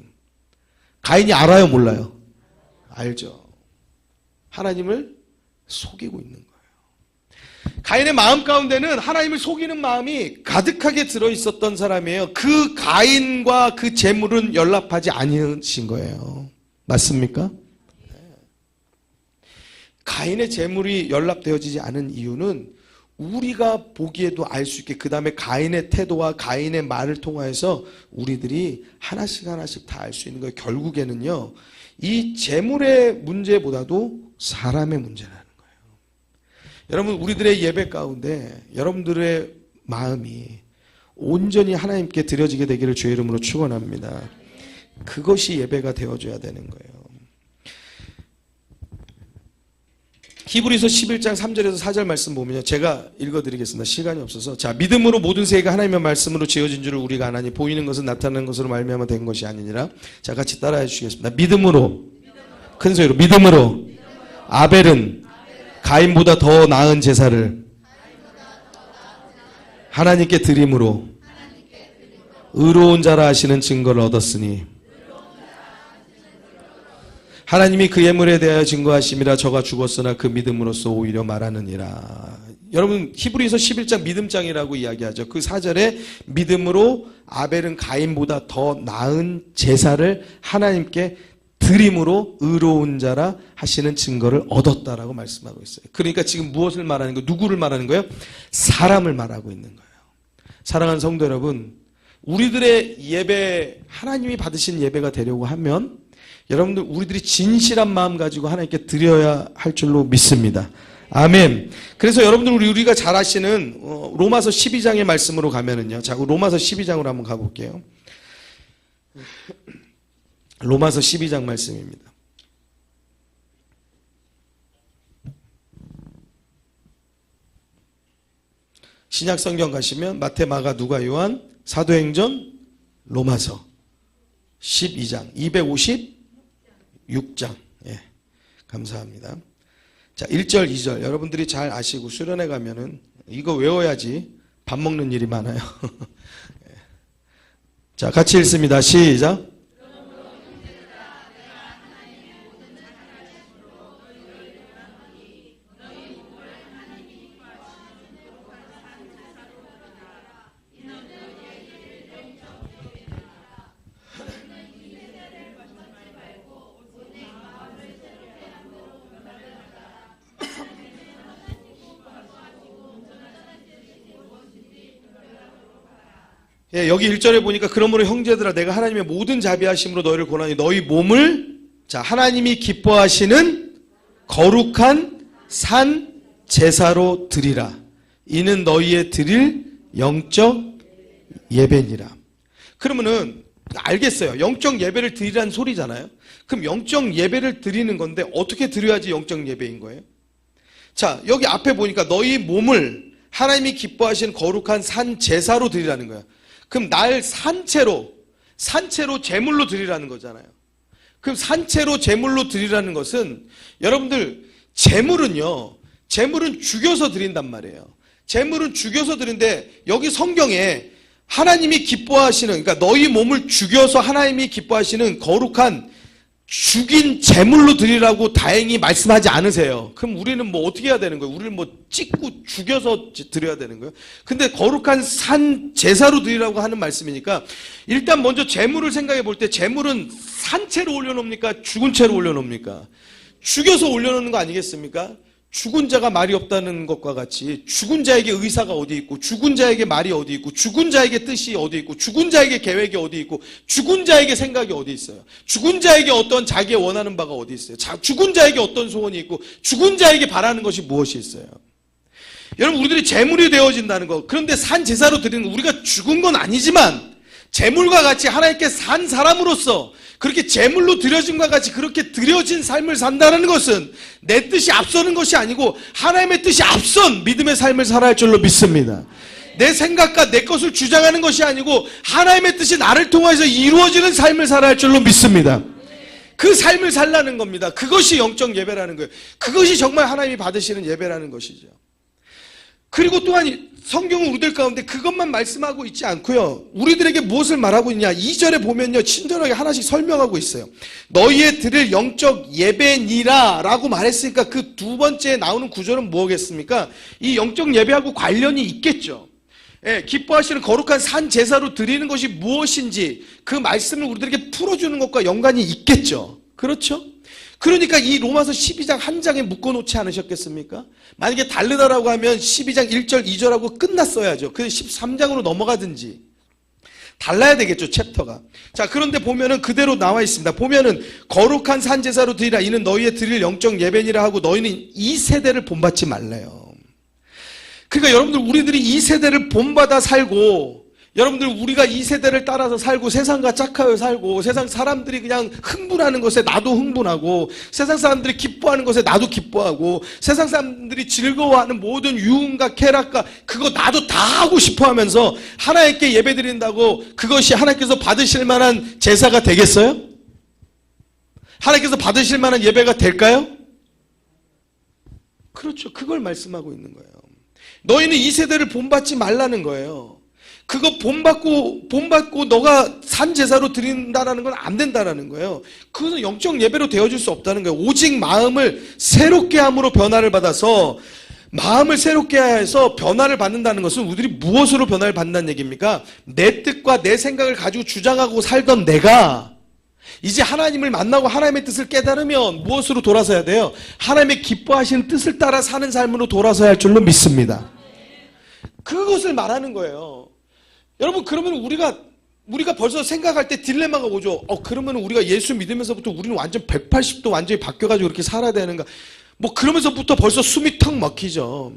가인이 알아요, 몰라요? 알죠. 하나님을 속이고 있는 거예요. 가인의 마음 가운데는 하나님을 속이는 마음이 가득하게 들어있었던 사람이에요. 그 가인과 그 재물은 연락하지 아니하신 거예요. 맞습니까? 가인의 재물이 연락되어지지 않은 이유는 우리가 보기에도 알 수 있게 그 다음에 가인의 태도와 가인의 말을 통하여서 우리들이 하나씩 다 알 수 있는 거예요. 결국에는요, 이 재물의 문제보다도 사람의 문제라는 거예요. 여러분, 우리들의 예배 가운데 여러분들의 마음이 온전히 하나님께 드려지게 되기를 주의 이름으로 축원합니다. 그것이 예배가 되어줘야 되는 거예요. 히브리서 11장 3절에서 4절 말씀 보면요, 제가 읽어드리겠습니다. 시간이 없어서. 자, 믿음으로 모든 세계가 하나님의 말씀으로 지어진 줄을 우리가 아나니 보이는 것은 나타나는 것으로 말미암아 된 것이 아니니라. 자, 같이 따라해 주시겠습니다. 믿음으로, 큰 소리로 믿음으로 아벨은 가인보다 더 나은 제사를 하나님께 드림으로 의로운 자라 하시는 증거를 얻었으니 하나님이 그 예물에 대하여 증거하심이라. 저가 죽었으나 그 믿음으로써 오히려 말하느니라. 여러분, 히브리서 11장 믿음장이라고 이야기하죠. 그 4절에 믿음으로 아벨은 가인보다 더 나은 제사를 하나님께 드림으로 의로운 자라 하시는 증거를 얻었다라고 말씀하고 있어요. 그러니까 지금 무엇을 말하는 거예요? 누구를 말하는 거예요? 사람을 말하고 있는 거예요. 사랑하는 성도 여러분, 우리들의 예배, 하나님이 받으신 예배가 되려고 하면 여러분들, 우리들이 진실한 마음 가지고 하나님께 드려야 할 줄로 믿습니다. 아멘. 그래서 여러분들, 우리가 잘 아시는 로마서 12장의 말씀으로 가면은요. 자, 로마서 12장으로 한번 가볼게요. 로마서 12장 말씀입니다. 신약 성경 가시면 마태, 마가, 누가, 요한, 사도행전, 로마서 12장 256장. 예, 감사합니다. 자, 1절 2절 여러분들이 잘 아시고 수련회 가면은 이거 외워야지 밥 먹는 일이 많아요. 자, 같이 읽습니다. 시작. 예, 여기 1절에 보니까 그러므로 형제들아 내가 하나님의 모든 자비하심으로 너희를 권하니 너희 몸을 자 하나님이 기뻐하시는 거룩한 산 제사로 드리라. 이는 너희의 드릴 영적 예배니라. 그러면은 알겠어요. 영적 예배를 드리라는 소리잖아요. 그럼 영적 예배를 드리는 건데 어떻게 드려야지 영적 예배인 거예요? 자, 여기 앞에 보니까 너희 몸을 하나님이 기뻐하시는 거룩한 산 제사로 드리라는 거야. 그럼 날 산채로 제물로 드리라는 거잖아요. 그럼 산채로 제물로 드리라는 것은 여러분들 제물은 죽여서 드린단 말이에요. 제물은 죽여서 드리는데 여기 성경에 하나님이 기뻐하시는, 그러니까 너희 몸을 죽여서 하나님이 기뻐하시는 거룩한 죽인 제물로 드리라고 다행히 말씀하지 않으세요. 그럼 우리는 뭐 어떻게 해야 되는 거예요? 우리는 뭐 찍고 죽여서 드려야 되는 거예요? 근데 거룩한 산 제사로 드리라고 하는 말씀이니까 일단 먼저 제물을 생각해 볼 때 제물은 산채로 올려놓습니까? 죽은 채로 올려놓습니까? 죽여서 올려놓는 거 아니겠습니까? 죽은 자가 말이 없다는 것과 같이 죽은 자에게 의사가 어디 있고 죽은 자에게 말이 어디 있고 죽은 자에게 뜻이 어디 있고 죽은 자에게 계획이 어디 있고 죽은 자에게 생각이 어디 있어요? 죽은 자에게 어떤 자기의 원하는 바가 어디 있어요? 죽은 자에게 어떤 소원이 있고 죽은 자에게 바라는 것이 무엇이 있어요? 여러분 우리들이 제물이 되어진다는 거, 그런데 산 제사로 드리는 거, 우리가 죽은 건 아니지만 제물과 같이 하나님께 산 사람으로서 그렇게 제물로 드려진과 같이 그렇게 드려진 삶을 산다는 것은 내 뜻이 앞서는 것이 아니고 하나님의 뜻이 앞선 믿음의 삶을 살아야 할 줄로 믿습니다. 내 생각과 내 것을 주장하는 것이 아니고 하나님의 뜻이 나를 통해서 이루어지는 삶을 살아야 할 줄로 믿습니다. 그 삶을 살라는 겁니다. 그것이 영적 예배라는 거예요. 그것이 정말 하나님이 받으시는 예배라는 것이죠. 그리고 또한 성경은 우리들 가운데 그것만 말씀하고 있지 않고요. 우리들에게 무엇을 말하고 있냐? 2절에 보면요. 친절하게 하나씩 설명하고 있어요. 너희의 드릴 영적 예배니라 라고 말했으니까 그 두 번째에 나오는 구절은 뭐겠습니까? 이 영적 예배하고 관련이 있겠죠. 예, 기뻐하시는 거룩한 산 제사로 드리는 것이 무엇인지 그 말씀을 우리들에게 풀어주는 것과 연관이 있겠죠. 그렇죠? 그러니까 이 로마서 12장 한 장에 묶어놓지 않으셨겠습니까? 만약에 다르다라고 하면 12장 1절 2절하고 끝났어야죠. 그래서 13장으로 넘어가든지 달라야 되겠죠, 챕터가. 자, 그런데 보면은 그대로 나와 있습니다. 보면은 거룩한 산 제사로 드리라. 이는 너희의 드릴 영적 예배니라 하고 너희는 이 세대를 본받지 말래요. 그러니까 여러분들 우리들이 이 세대를 본받아 살고 여러분들 우리가 이 세대를 따라서 살고 세상과 짝하여 살고 세상 사람들이 그냥 흥분하는 것에 나도 흥분하고 세상 사람들이 기뻐하는 것에 나도 기뻐하고 세상 사람들이 즐거워하는 모든 유흥과 쾌락과 그거 나도 다 하고 싶어 하면서 하나님께 예배드린다고 그것이 하나님께서 받으실 만한 제사가 되겠어요? 하나님께서 받으실 만한 예배가 될까요? 그렇죠. 그걸 말씀하고 있는 거예요. 너희는 이 세대를 본받지 말라는 거예요. 그거 본받고 너가 산 제사로 드린다라는 건 안 된다라는 거예요. 그것은 영적 예배로 되어줄 수 없다는 거예요. 오직 마음을 새롭게 함으로 변화를 받아서 마음을 새롭게 해서 변화를 받는다는 것은 우리들이 무엇으로 변화를 받는다는 얘기입니까? 내 뜻과 내 생각을 가지고 주장하고 살던 내가 이제 하나님을 만나고 하나님의 뜻을 깨달으면 무엇으로 돌아서야 돼요? 하나님의 기뻐하시는 뜻을 따라 사는 삶으로 돌아서야 할 줄로 믿습니다. 그것을 말하는 거예요. 여러분 그러면 우리가 벌써 생각할 때 딜레마가 오죠. 그러면 우리가 예수 믿으면서부터 우리는 완전 180도 완전히 바뀌어가지고 이렇게 살아야 되는가? 뭐 그러면서부터 벌써 숨이 턱 막히죠.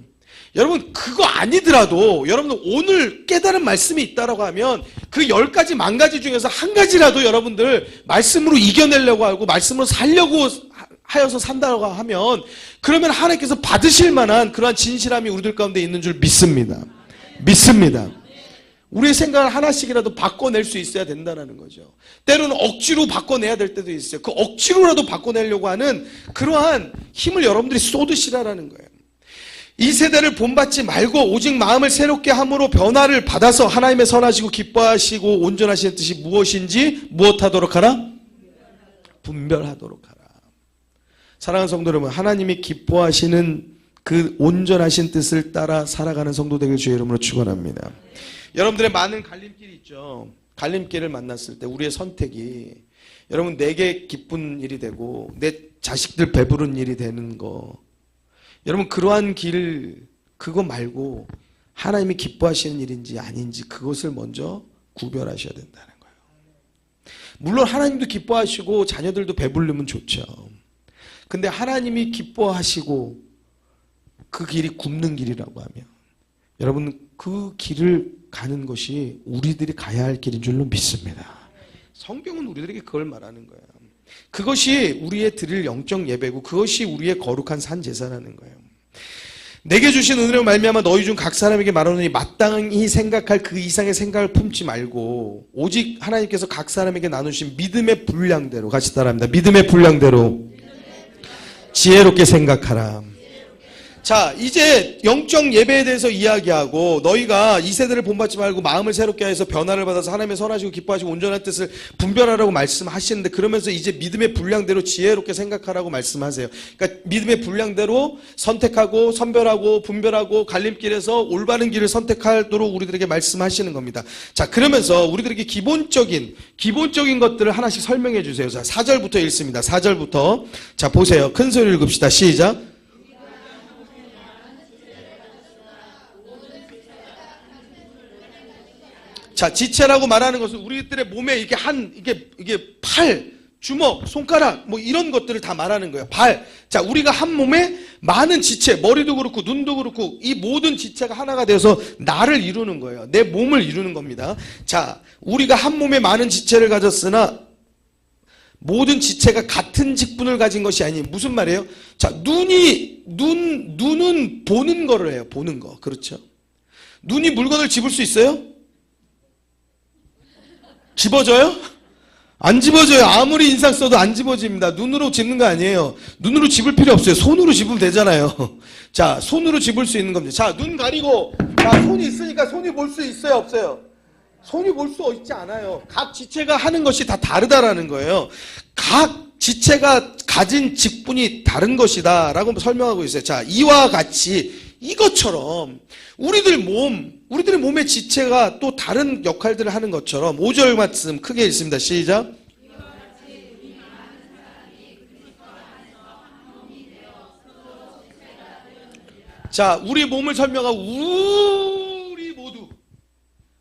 여러분 그거 아니더라도 여러분 오늘 깨달은 말씀이 있다라고 하면 그 10가지 만가지 중에서 한 가지라도 여러분들 말씀으로 이겨내려고 하고 말씀으로 살려고 하여서 산다고 하면 그러면 하나님께서 받으실 만한 그러한 진실함이 우리들 가운데 있는 줄 믿습니다. 믿습니다. 우리의 생각을 하나씩이라도 바꿔낼 수 있어야 된다는 거죠. 때로는 억지로 바꿔내야 될 때도 있어요. 그 억지로라도 바꿔내려고 하는 그러한 힘을 여러분들이 쏟으시라는 거예요. 이 세대를 본받지 말고 오직 마음을 새롭게 함으로 변화를 받아서 하나님의 선하시고 기뻐하시고 온전하시는 뜻이 무엇인지 무엇하도록 하라? 분별하도록 하라. 사랑하는 성도 여러분, 하나님이 기뻐하시는 그 온전하신 뜻을 따라 살아가는 성도 되길 주의 이름으로 축원합니다. 여러분들의 많은 갈림길이 있죠. 갈림길을 만났을 때 우리의 선택이 여러분 내게 기쁜 일이 되고 내 자식들 배부른 일이 되는 거, 여러분 그러한 길 그거 말고 하나님이 기뻐하시는 일인지 아닌지 그것을 먼저 구별하셔야 된다는 거예요. 물론 하나님도 기뻐하시고 자녀들도 배부르면 좋죠. 근데 하나님이 기뻐하시고 그 길이 굽는 길이라고 하면 여러분 그 길을 가는 것이 우리들이 가야 할 길인 줄로 믿습니다. 성경은 우리들에게 그걸 말하는 거예요. 그것이 우리의 드릴 영적 예배고 그것이 우리의 거룩한 산 제사라는 거예요. 내게 주신 은혜로 말미암아 너희 중 각 사람에게 말하노니 마땅히 생각할 그 이상의 생각을 품지 말고 오직 하나님께서 각 사람에게 나누신 믿음의 분량대로 같이 따라합니다. 믿음의 분량대로 지혜롭게 생각하라. 자, 이제 영적 예배에 대해서 이야기하고 너희가 이 세대를 본받지 말고 마음을 새롭게 해서 변화를 받아서 하나님의 선하시고 기뻐하시고 온전한 뜻을 분별하라고 말씀하시는데 그러면서 이제 믿음의 분량대로 지혜롭게 생각하라고 말씀하세요. 그러니까 믿음의 분량대로 선택하고 선별하고 분별하고 갈림길에서 올바른 길을 선택하도록 우리들에게 말씀하시는 겁니다. 자, 그러면서 우리들에게 기본적인 것들을 하나씩 설명해 주세요. 자, 4절부터 읽습니다. 4절부터. 자, 보세요. 큰 소리로 읽읍시다. 시작. 자, 지체라고 말하는 것은 우리들의 몸에 이게 팔, 주먹, 손가락, 뭐 이런 것들을 다 말하는 거예요. 발. 자, 우리가 한 몸에 많은 지체, 머리도 그렇고, 눈도 그렇고, 이 모든 지체가 하나가 되어서 나를 이루는 거예요. 내 몸을 이루는 겁니다. 자, 우리가 한 몸에 많은 지체를 가졌으나, 모든 지체가 같은 직분을 가진 것이 아닌, 무슨 말이에요? 자, 눈은 보는 거를 해요. 보는 거. 그렇죠? 눈이 물건을 집을 수 있어요? 집어져요? 안 집어져요. 아무리 인상 써도 안 집어집니다. 눈으로 집는 거 아니에요. 눈으로 집을 필요 없어요. 손으로 집으면 되잖아요. 자, 손으로 집을 수 있는 겁니다. 자, 눈 가리고, 자, 손이 있으니까 손이 볼 수 있어요? 없어요? 손이 볼 수 있지 않아요. 각 지체가 하는 것이 다 다르다라는 거예요. 각 지체가 가진 직분이 다른 것이다 라고 설명하고 있어요. 자, 이와 같이 이것처럼 우리들의 몸의 지체가 또 다른 역할들을 하는 것처럼 5절 말씀 크게 읽습니다. 시작. 자, 우리 몸을 설명하고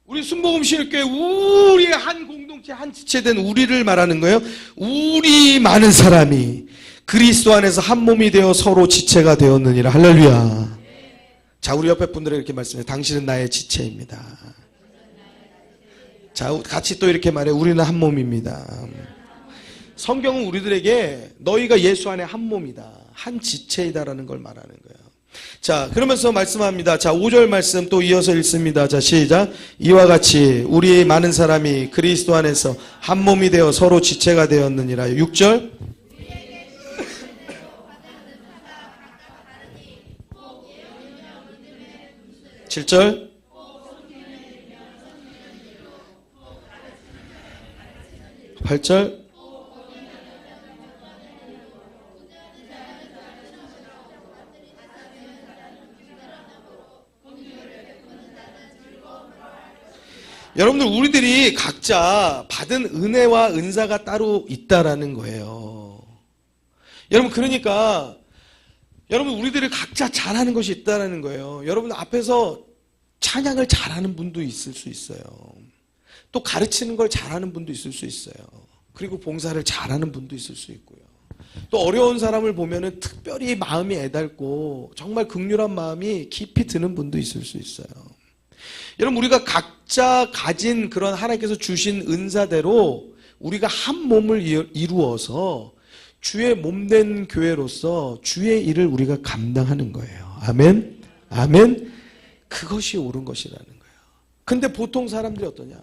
우리 순복음신일교회 우리의 한 공동체 한 지체된 우리를 말하는 거예요. 우리 많은 사람이 그리스도 안에서 한 몸이 되어 서로 지체가 되었느니라. 할렐루야. 자, 우리 옆에 분들에게 이렇게 말씀해요. 당신은 나의 지체입니다. 자, 같이 또 이렇게 말해요. 우리는 한 몸입니다. 성경은 우리들에게 너희가 예수 안에 한 몸이다. 한 지체이다라는 걸 말하는 거예요. 자, 그러면서 말씀합니다. 자, 5절 말씀 또 이어서 읽습니다. 자, 시작. 이와 같이 우리 많은 사람이 그리스도 안에서 한 몸이 되어 서로 지체가 되었느니라. 6절. 7절. 8절. 여러분들 우리들이 각자 받은 은혜와 은사가 따로 있다라는 거예요. 여러분 그러니까 여러분 우리들이 각자 잘하는 것이 있다라는 거예요. 여러분 앞에서 찬양을 잘하는 분도 있을 수 있어요. 또 가르치는 걸 잘하는 분도 있을 수 있어요. 그리고 봉사를 잘하는 분도 있을 수 있고요. 또 어려운 사람을 보면은 특별히 마음이 애달고 정말 극률한 마음이 깊이 드는 분도 있을 수 있어요. 여러분 우리가 각자 가진 그런 하나님께서 주신 은사대로 우리가 한 몸을 이루어서 주의 몸된 교회로서 주의 일을 우리가 감당하는 거예요. 아멘? 아멘? 그것이 옳은 것이라는 거예요. 근데 보통 사람들이 어떠냐?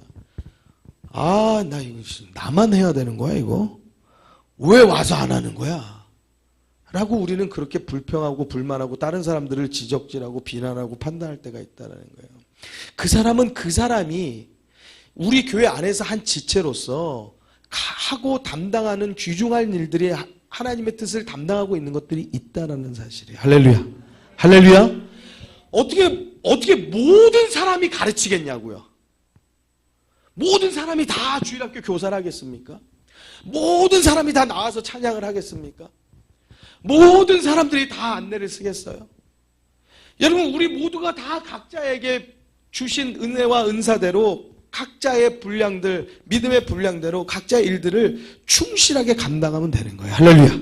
아, 나 이거 나만 해야 되는 거야 이거? 왜 와서 안 하는 거야? 라고 우리는 그렇게 불평하고 불만하고 다른 사람들을 지적질하고 비난하고 판단할 때가 있다는 거예요. 그 사람은 그 사람이 우리 교회 안에서 한 지체로서 하고 담당하는 귀중한 일들이 하나님의 뜻을 담당하고 있는 것들이 있다는 사실이에요. 할렐루야. 할렐루야. 어떻게 모든 사람이 가르치겠냐고요. 모든 사람이 다 주일학교 교사를 하겠습니까? 모든 사람이 다 나와서 찬양을 하겠습니까? 모든 사람들이 다 안내를 쓰겠어요? 여러분 우리 모두가 다 각자에게 주신 은혜와 은사대로 각자의 분량들, 믿음의 분량대로 각자의 일들을 충실하게 감당하면 되는 거예요. 할렐루야.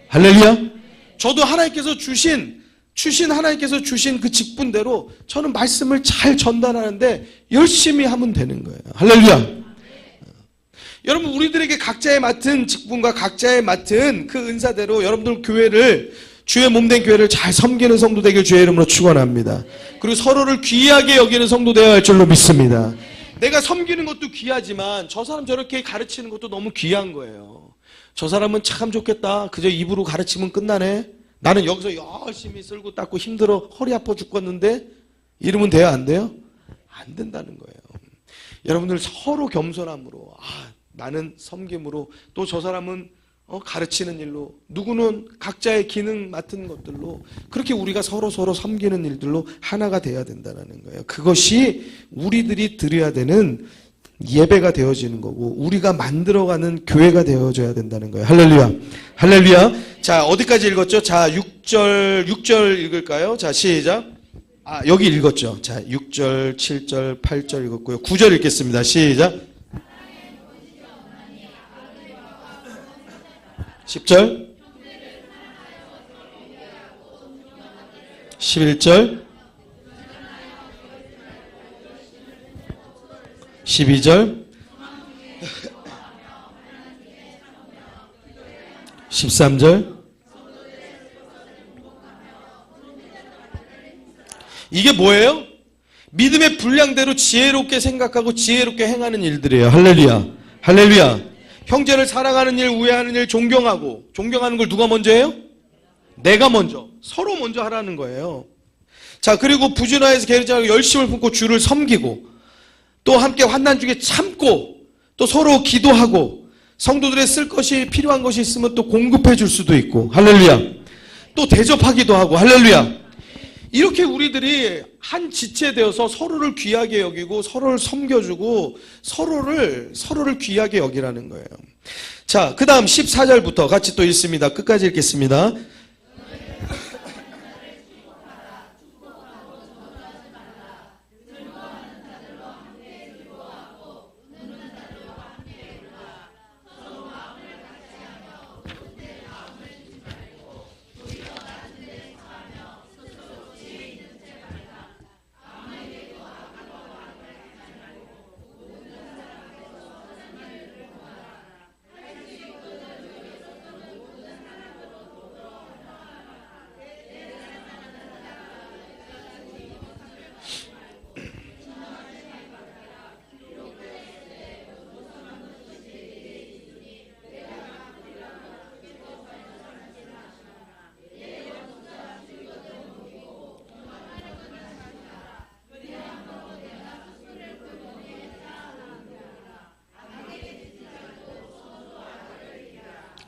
할렐루야. 저도 하나님께서 주신 하나님께서 주신 그 직분대로 저는 말씀을 잘 전달하는데 열심히 하면 되는 거예요. 할렐루야. 여러분, 우리들에게 각자의 맡은 직분과 각자의 맡은 그 은사대로 여러분들 교회를, 주의 몸된 교회를 잘 섬기는 성도 되길 주의 이름으로 축원합니다. 그리고 서로를 귀하게 여기는 성도 되어야 할 줄로 믿습니다. 내가 섬기는 것도 귀하지만 저 사람 저렇게 가르치는 것도 너무 귀한 거예요. 저 사람은 참 좋겠다. 그저 입으로 가르치면 끝나네. 나는 여기서 열심히 쓸고 닦고 힘들어 허리 아파 죽겠는데 이러면 돼요? 안 돼요? 안 된다는 거예요. 여러분들 서로 겸손함으로, 나는 섬김으로, 또 저 사람은 가르치는 일로, 누구는 각자의 기능 맡은 것들로, 그렇게 우리가 서로 섬기는 일들로 하나가 돼야 된다는 거예요. 그것이 우리들이 드려야 되는 예배가 되어지는 거고, 우리가 만들어가는 교회가 되어져야 된다는 거예요. 할렐루야. 할렐루야. 자, 어디까지 읽었죠? 자, 6절 읽을까요? 자, 시작. 여기 읽었죠. 자, 6절, 7절, 8절 읽었고요. 9절 읽겠습니다. 시작. 10절, 11절, 12절, 13절. 이게 뭐예요? 믿음의 분량대로 지혜롭게 생각하고 지혜롭게 행하는 일들이에요. 할렐루야. 할렐루야. 형제를 사랑하는 일, 우애하는 일, 존경하는 걸 누가 먼저 해요? 내가 먼저. 서로 먼저 하라는 거예요. 자, 그리고 부지런해서 게으르지 않고 열심을 품고 주를 섬기고, 또 함께 환난 중에 참고, 또 서로 기도하고, 성도들의 쓸 것이 필요한 것이 있으면 또 공급해 줄 수도 있고, 할렐루야. 또 대접하기도 하고, 할렐루야. 이렇게 우리들이 한 지체되어서 서로를 귀하게 여기고 서로를 섬겨주고 서로를 귀하게 여기라는 거예요. 자, 그 다음 14절부터 같이 또 읽습니다. 끝까지 읽겠습니다.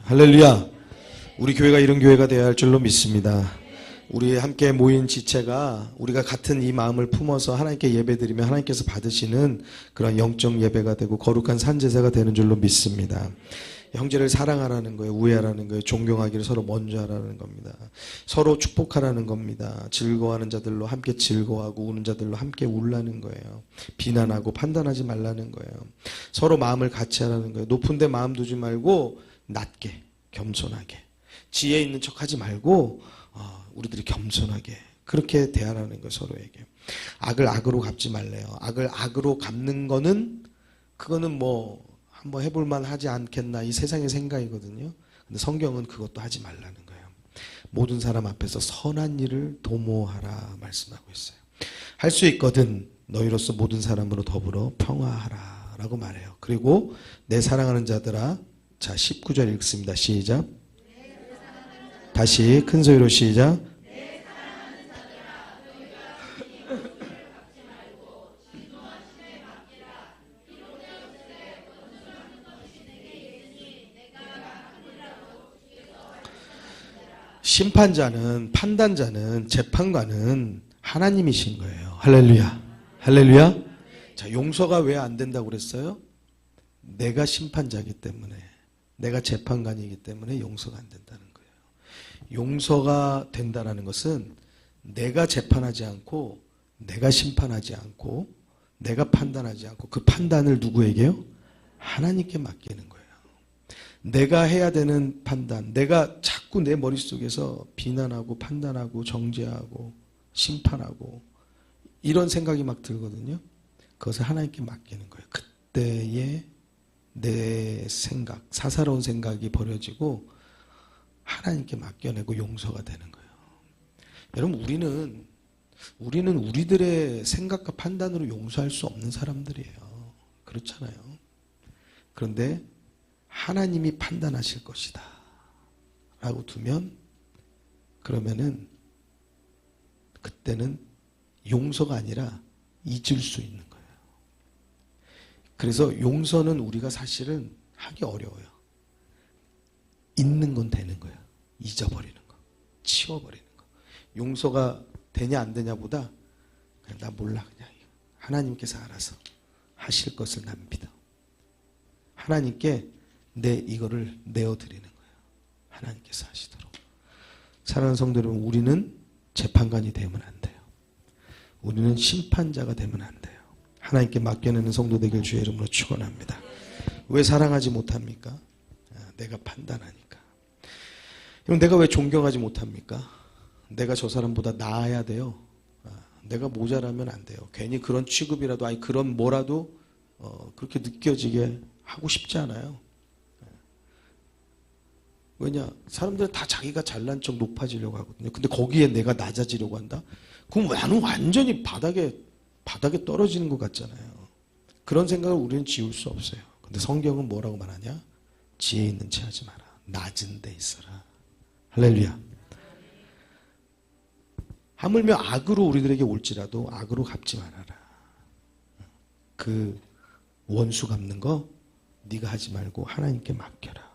할렐루야. 우리 교회가 이런 교회가 되어야 할 줄로 믿습니다. 우리 함께 모인 지체가 우리가 같은 이 마음을 품어서 하나님께 예배드리면 하나님께서 받으시는 그런 영적 예배가 되고 거룩한 산제사가 되는 줄로 믿습니다. 형제를 사랑하라는 거예요. 우애하라는 거예요. 존경하기를 서로 먼저 하라는 겁니다. 서로 축복하라는 겁니다. 즐거워하는 자들로 함께 즐거워하고 우는 자들로 함께 울라는 거예요. 비난하고 판단하지 말라는 거예요. 서로 마음을 같이 하라는 거예요. 높은 데 마음 두지 말고 낮게, 겸손하게, 지혜 있는 척 하지 말고 우리들이 겸손하게 그렇게 대하라는 거예요. 서로에게. 악을 악으로 갚지 말래요. 악을 악으로 갚는 거는 그거는 뭐 한번 해볼만 하지 않겠나, 이 세상의 생각이거든요. 근데 성경은 그것도 하지 말라는 거예요. 모든 사람 앞에서 선한 일을 도모하라 말씀하고 있어요. 할 수 있거든 너희로서 모든 사람으로 더불어 평화하라 라고 말해요. 그리고 내 사랑하는 자들아, 자 19절 읽습니다. 시작. 다시 큰 소리로 시작. 심판자는, 판단자는, 재판관은 하나님이신 거예요. 할렐루야. 할렐루야. 자, 용서가 왜 안 된다고 그랬어요? 내가 심판자이기 때문에, 내가 재판관이기 때문에 용서가 안 된다는 거예요. 용서가 된다는 것은 내가 재판하지 않고, 내가 심판하지 않고, 내가 판단하지 않고 그 판단을 누구에게요? 하나님께 맡기는 거예요. 내가 해야 되는 판단, 내가 자꾸 내 머릿속에서 비난하고 판단하고 정죄하고 심판하고 이런 생각이 막 들거든요. 그것을 하나님께 맡기는 거예요. 그때의 내 생각, 사사로운 생각이 버려지고 하나님께 맡겨내고 용서가 되는 거예요. 여러분, 우리는 우리들의 생각과 판단으로 용서할 수 없는 사람들이에요. 그렇잖아요. 그런데 하나님이 판단하실 것이다 라고 두면, 그러면은 그때는 용서가 아니라 잊을 수 있는 거예요. 그래서 용서는 우리가 사실은 하기 어려워요. 잊는 건 되는 거예요. 잊어버리는 거, 치워버리는 거. 용서가 되냐 안 되냐보다 그냥 나 몰라, 그냥 하나님께서 알아서 하실 것을 난 믿어. 하나님께 내 이거를 내어드리는 거예요. 하나님께서 하시도록. 사랑하는 성도 여러분, 우리는 재판관이 되면 안 돼요. 우리는 심판자가 되면 안 돼요. 하나님께 맡겨내는 성도 되길 주의 이름으로 축원합니다. 왜 사랑하지 못합니까? 내가 판단하니까. 그럼 내가 왜 존경하지 못합니까? 내가 저 사람보다 나아야 돼요. 내가 모자라면 안 돼요. 괜히 그런 취급이라도, 아니 그런 뭐라도 그렇게 느껴지게 하고 싶지 않아요. 왜냐? 사람들은 다 자기가 잘난 척 높아지려고 하거든요. 근데 거기에 내가 낮아지려고 한다? 그럼 나는 완전히 바닥에 떨어지는 것 같잖아요. 그런 생각을 우리는 지울 수 없어요. 근데 성경은 뭐라고 말하냐? 지혜 있는 채 하지 마라. 낮은 데 있어라. 할렐루야. 하물며 악으로 우리들에게 올지라도 악으로 갚지 말아라. 그 원수 갚는 거 네가 하지 말고 하나님께 맡겨라.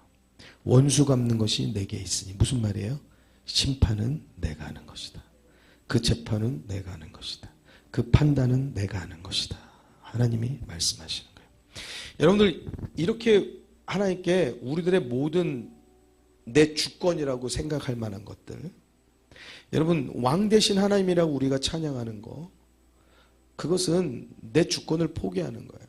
원수 갚는 것이 내게 있으니, 무슨 말이에요? 심판은 내가 하는 것이다. 그 재판은 내가 하는 것이다. 그 판단은 내가 하는 것이다. 하나님이 말씀하시는 거예요. 여러분들, 이렇게 하나님께 우리들의 모든 내 주권이라고 생각할 만한 것들, 여러분, 왕 대신 하나님이라고 우리가 찬양하는 거, 그것은 내 주권을 포기하는 거예요.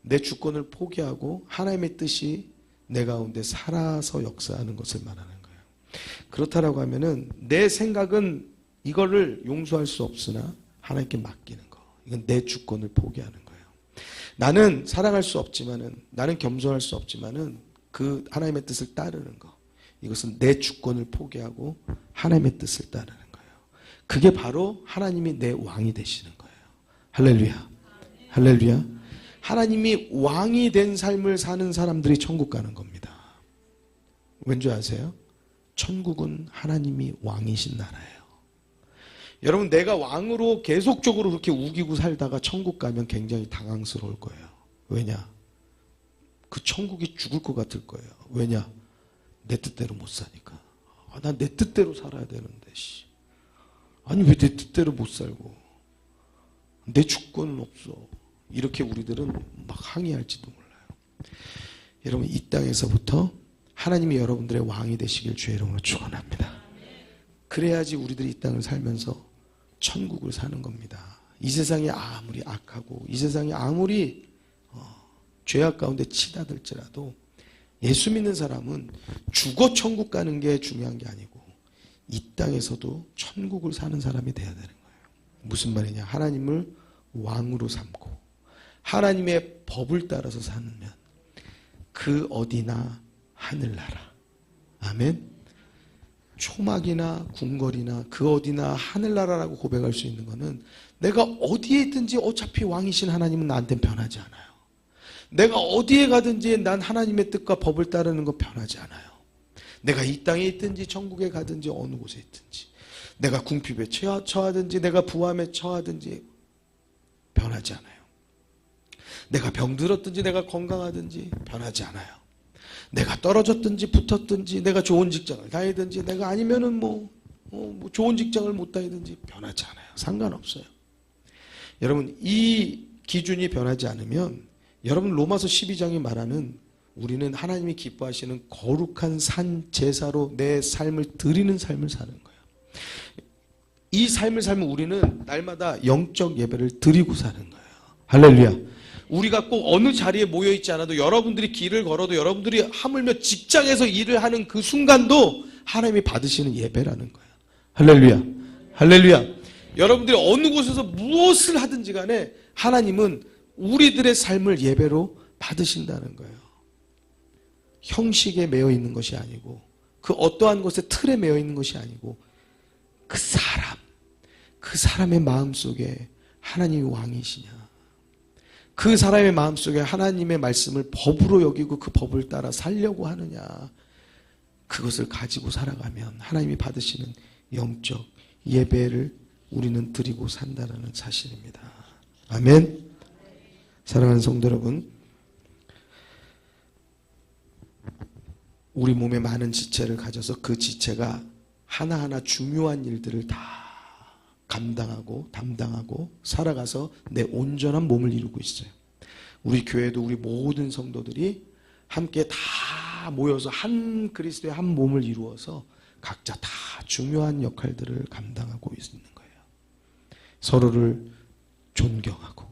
내 주권을 포기하고 하나님의 뜻이 내 가운데 살아서 역사하는 것을 말하는 거예요. 그렇다라고 하면은 내 생각은 이거를 용서할 수 없으나 하나님께 맡기는 거, 이건 내 주권을 포기하는 거예요. 나는 사랑할 수 없지만은, 나는 겸손할 수 없지만은 그 하나님의 뜻을 따르는 거, 이것은 내 주권을 포기하고 하나님의 뜻을 따르는 거예요. 그게 바로 하나님이 내 왕이 되시는 거예요. 할렐루야. 할렐루야. 하나님이 왕이 된 삶을 사는 사람들이 천국 가는 겁니다. 왠지 아세요? 천국은 하나님이 왕이신 나라예요. 여러분, 내가 왕으로 계속적으로 그렇게 우기고 살다가 천국 가면 굉장히 당황스러울 거예요. 왜냐? 그 천국이 죽을 것 같을 거예요. 왜냐? 내 뜻대로 못 사니까. 난 내 뜻대로 살아야 되는데, 아니 왜 내 뜻대로 못 살고, 내 주권은 없어. 이렇게 우리들은 막 항의할지도 몰라요. 여러분, 이 땅에서부터 하나님이 여러분들의 왕이 되시길 주의 이름으로 축원합니다. 그래야지 우리들이 이 땅을 살면서 천국을 사는 겁니다. 이 세상이 아무리 악하고 이 세상이 아무리 죄악 가운데 치닫을지라도 예수 믿는 사람은 죽어 천국 가는 게 중요한 게 아니고 이 땅에서도 천국을 사는 사람이 돼야 되는 거예요. 무슨 말이냐? 하나님을 왕으로 삼고 하나님의 법을 따라서 살면 그 어디나 하늘나라. 아멘. 초막이나 궁궐이나 그 어디나 하늘나라라고 고백할 수 있는 것은 내가 어디에 있든지 어차피 왕이신 하나님은 나한테는 변하지 않아요. 내가 어디에 가든지 난 하나님의 뜻과 법을 따르는 거 변하지 않아요. 내가 이 땅에 있든지 천국에 가든지 어느 곳에 있든지, 내가 궁핍에 처하든지 내가 부함에 처하든지 변하지 않아요. 내가 병들었든지 내가 건강하든지 변하지 않아요. 내가 떨어졌든지 붙었든지 내가 좋은 직장을 다니든지 내가 아니면은 뭐 좋은 직장을 못 다니든지 변하지 않아요. 상관없어요. 여러분, 이 기준이 변하지 않으면 여러분, 로마서 12장이 말하는 우리는 하나님이 기뻐하시는 거룩한 산 제사로 내 삶을 드리는 삶을 사는 거예요. 이 삶을 살면 우리는 날마다 영적 예배를 드리고 사는 거예요. 할렐루야. 우리가 꼭 어느 자리에 모여 있지 않아도 여러분들이 길을 걸어도 여러분들이 하물며 직장에서 일을 하는 그 순간도 하나님이 받으시는 예배라는 거야. 할렐루야. 할렐루야. 여러분들이 어느 곳에서 무엇을 하든지 간에 하나님은 우리들의 삶을 예배로 받으신다는 거예요. 형식에 매여 있는 것이 아니고 그 어떠한 것에 틀에 매여 있는 것이 아니고 그 사람의 마음속에 하나님이 왕이시냐, 그 사람의 마음속에 하나님의 말씀을 법으로 여기고 그 법을 따라 살려고 하느냐, 그것을 가지고 살아가면 하나님이 받으시는 영적 예배를 우리는 드리고 산다는 사실입니다. 아멘. 사랑하는 성도 여러분, 우리 몸에 많은 지체를 가져서 그 지체가 하나하나 중요한 일들을 다 감당하고 담당하고 살아가서 내 온전한 몸을 이루고 있어요. 우리 교회도 우리 모든 성도들이 함께 다 모여서 한 그리스도의 한 몸을 이루어서 각자 다 중요한 역할들을 감당하고 있는 거예요. 서로를 존경하고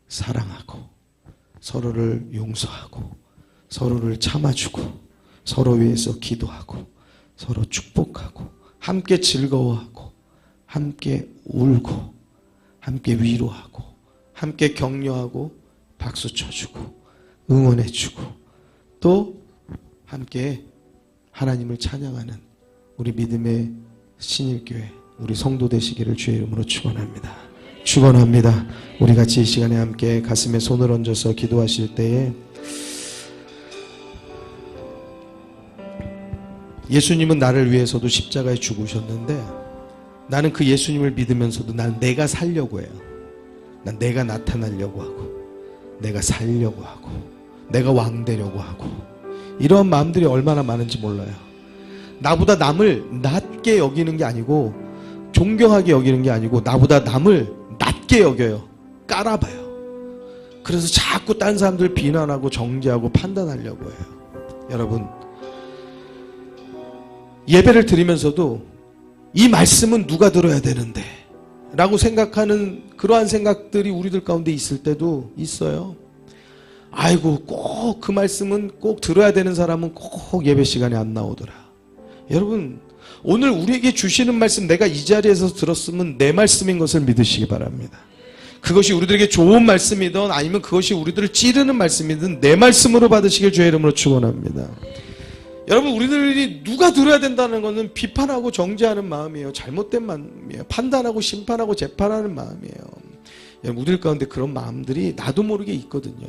사랑하고 서로를 용서하고 서로를 참아주고 서로 위해서 기도하고 서로 축복하고 함께 즐거워하고 함께 울고 함께 위로하고 함께 격려하고 박수 쳐주고 응원해주고 또 함께 하나님을 찬양하는 우리 믿음의 신일교회 우리 성도 되시기를 주의 이름으로 축원합니다. 축원합니다. 우리 같이 이 시간에 함께 가슴에 손을 얹어서 기도하실 때에 예수님은 나를 위해서도 십자가에 죽으셨는데 나는 그 예수님을 믿으면서도 난 내가 살려고 해요. 난 내가 나타나려고 하고 내가 살려고 하고 내가 왕 되려고 하고 이런 마음들이 얼마나 많은지 몰라요. 나보다 남을 낮게 여기는 게 아니고 존경하게 여기는 게 아니고 나보다 남을 낮게 여겨요. 깔아봐요. 그래서 자꾸 딴 사람들 비난하고 정죄하고 판단하려고 해요. 여러분, 예배를 드리면서도 이 말씀은 누가 들어야 되는데 라고 생각하는 그러한 생각들이 우리들 가운데 있을 때도 있어요. 아이고 꼭 그 말씀은 꼭 들어야 되는 사람은 꼭 예배 시간에 안 나오더라. 여러분, 오늘 우리에게 주시는 말씀 내가 이 자리에서 들었으면 내 말씀인 것을 믿으시기 바랍니다. 그것이 우리들에게 좋은 말씀이든 아니면 그것이 우리들을 찌르는 말씀이든 내 말씀으로 받으시길 주의 이름으로 축원합니다. 여러분, 우리들이 누가 들어야 된다는 것은 비판하고 정죄하는 마음이에요. 잘못된 마음이에요. 판단하고 심판하고 재판하는 마음이에요. 여러분, 우리들 가운데 그런 마음들이 나도 모르게 있거든요.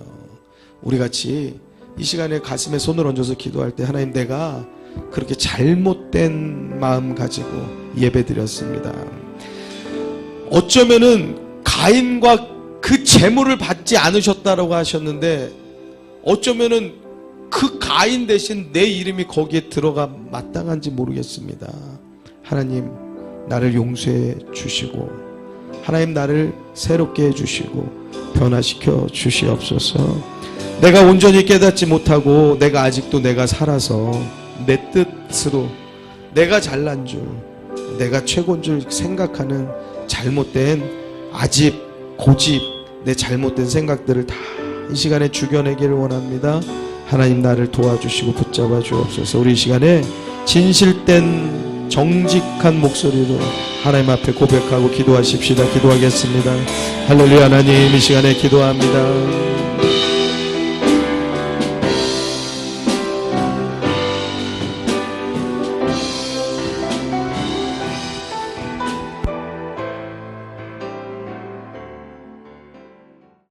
우리 같이 이 시간에 가슴에 손을 얹어서 기도할 때 하나님, 내가 그렇게 잘못된 마음 가지고 예배드렸습니다. 어쩌면은 가인과 그 재물을 받지 않으셨다라고 하셨는데 어쩌면은 그 가인 대신 내 이름이 거기에 들어가 마땅한지 모르겠습니다. 하나님, 나를 용서해 주시고 하나님, 나를 새롭게 해주시고 변화시켜 주시옵소서. 내가 온전히 깨닫지 못하고 내가 아직도 내가 살아서 내 뜻으로 내가 잘난 줄, 내가 최고인 줄 생각하는 잘못된 아집, 고집, 내 잘못된 생각들을 다 이 시간에 죽여내기를 원합니다. 하나님, 나를 도와주시고 붙잡아 주옵소서. 우리 이 시간에 진실된 정직한 목소리로 하나님 앞에 고백하고 기도하십시다. 기도하겠습니다. 할렐루야. 하나님, 이 시간에 기도합니다.